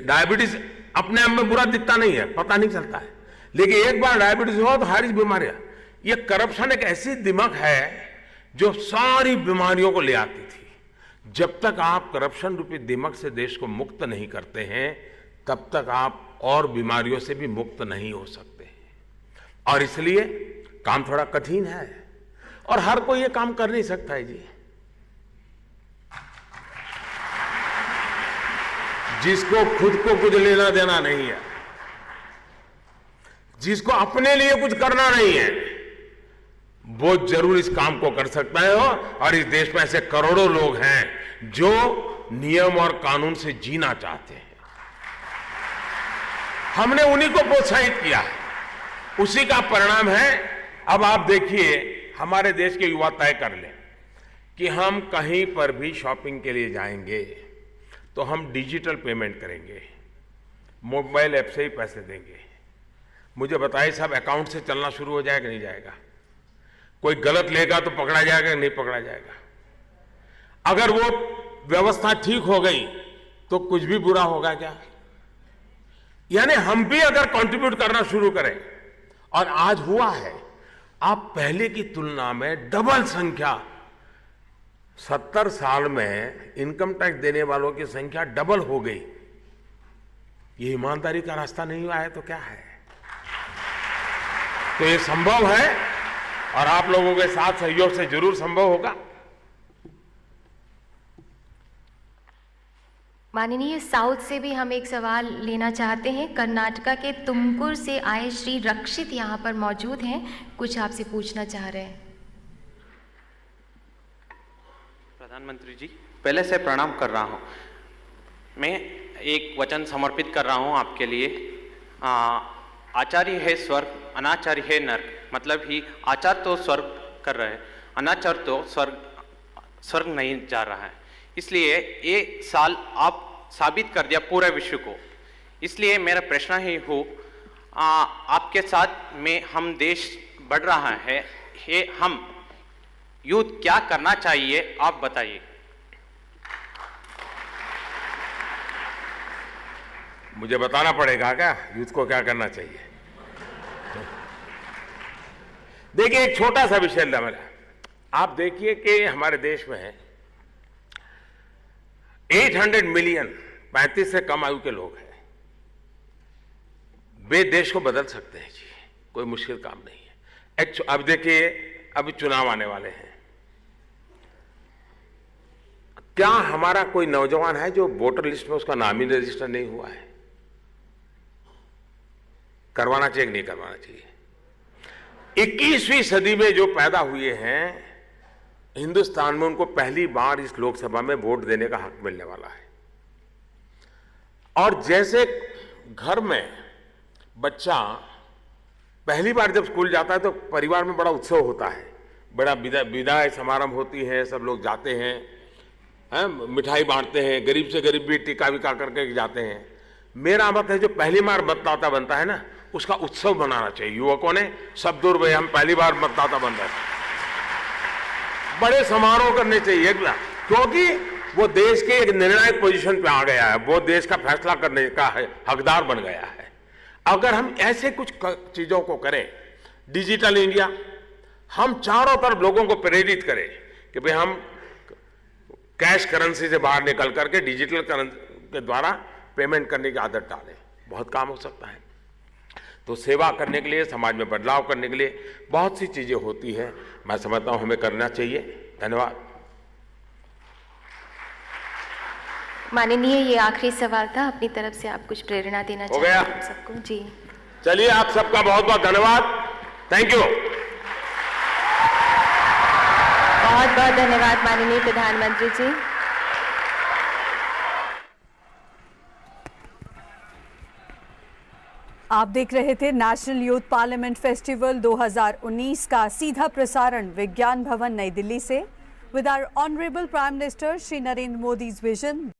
डायबिटीज अपने आप में बुरा दिखता नहीं है, पता नहीं चलता है, लेकिन एक बार डायबिटीज हुआ तो सारी बीमारियां। ये करप्शन एक ऐसी दिमाग है जो सारी बीमारियों को ले आती थी। जब तक आप करप्शन रूपी दिमाग से देश को मुक्त नहीं करते हैं, तब तक आप और बीमारियों से भी मुक्त नहीं हो सकते। और इसलिए काम थोड़ा कठिन है और हर कोई ये काम कर नहीं सकता है जी। जिसको खुद को कुछ लेना देना नहीं है, जिसको अपने लिए कुछ करना नहीं है, वो जरूर इस काम को कर सकता है। और इस देश में ऐसे करोड़ों लोग हैं जो नियम और कानून से जीना चाहते हैं। हमने उन्हीं को प्रोत्साहित किया, उसी का परिणाम है। अब आप देखिए, हमारे देश के युवा तय कर लें कि हम कहीं पर भी शॉपिंग के लिए जाएंगे तो हम डिजिटल पेमेंट करेंगे, मोबाइल ऐप से ही पैसे देंगे। मुझे बताइए साहब, अकाउंट से चलना शुरू हो जाएगा नहीं जाएगा? कोई गलत लेगा तो पकड़ा जाएगा नहीं पकड़ा जाएगा? अगर वो व्यवस्था ठीक हो गई तो कुछ भी बुरा होगा क्या? यानी हम भी अगर कंट्रीब्यूट करना शुरू करें, और आज हुआ है, आप पहले की तुलना में डबल संख्या, 70 साल में इनकम टैक्स देने वालों की संख्या डबल हो गई। ये ईमानदारी का रास्ता नहीं आया तो क्या है? तो ये संभव है और आप लोगों के साथ सहयोग से जरूर संभव होगा। माननीय, साउथ से भी हम एक सवाल लेना चाहते हैं। कर्नाटका के तुमकुर से आए श्री रक्षित यहाँ पर मौजूद हैं, कुछ आपसे पूछना चाह रहे हैं। प्रधानमंत्री जी, पहले से प्रणाम कर रहा हूँ। मैं एक वचन समर्पित कर रहा हूँ आपके लिए। आचार्य है स्वर्ग, अनाचार्य है नर्क। मतलब ही आचार तो स्वर्ग कर रहे हैं, अनाचार तो स्वर्ग नहीं जा रहा है। इसलिए ये साल आप साबित कर दिया पूरे विश्व को। इसलिए मेरा प्रश्न ही हो, आपके साथ में हम देश बढ़ रहा है, हम यूथ क्या करना चाहिए आप बताइए। मुझे बताना पड़ेगा क्या यूथ को क्या करना चाहिए? देखिए, एक छोटा सा विषय था मेरा। आप देखिए कि हमारे देश में 800 मिलियन 35 से कम आयु के लोग हैं। वे देश को बदल सकते हैं जी, कोई मुश्किल काम नहीं है। अब देखिए, अभी चुनाव आने वाले हैं। क्या हमारा कोई नौजवान है जो वोटर लिस्ट में उसका नाम ही रजिस्टर नहीं हुआ है? करवाना चाहिए कि नहीं करवाना चाहिए? 21वीं सदी में जो पैदा हुए हैं हिंदुस्तान में, उनको पहली बार इस लोकसभा में वोट देने का हक मिलने वाला है। और जैसे घर में बच्चा पहली बार जब स्कूल जाता है तो परिवार में बड़ा उत्सव होता है, बड़ा विदाई समारोह होती है, सब लोग जाते हैं, मिठाई बांटते हैं, गरीब से गरीब भी टीका विका करके जाते हैं। मेरा मत है जो पहली बार मतदाता बनता है ना, उसका उत्सव मनाना चाहिए। युवकों ने सब दूर भाई हम पहली बार मतदाता बन रहे हैं, बड़े समारोह करने चाहिए, क्योंकि वो देश के एक निर्णायक पोजीशन पे आ गया है, वो देश का फैसला करने का हकदार बन गया है। अगर हम ऐसे कुछ चीजों को करें, डिजिटल इंडिया, हम चारों तरफ लोगों को प्रेरित करें कि भाई हम कैश करेंसी से बाहर निकल करके डिजिटल करेंसी के द्वारा पेमेंट करने की आदत डालें, बहुत काम हो सकता है। तो सेवा करने के लिए, समाज में बदलाव करने के लिए बहुत सी चीजें होती हैं, मैं समझता हूं हमें करना चाहिए। धन्यवाद। माननीय, ये आखिरी सवाल था, अपनी तरफ से आप कुछ प्रेरणा देना चाहते हैं हम सबको? जी चलिए, आप सबका बहुत बहुत धन्यवाद, थैंक यू। बहुत बहुत धन्यवाद माननीय प्रधानमंत्री जी। आप देख रहे थे नेशनल यूथ पार्लियामेंट फेस्टिवल 2019 का सीधा प्रसारण विज्ञान भवन नई दिल्ली से। with our Honorable Prime Minister Shri Narendra Modi's vision.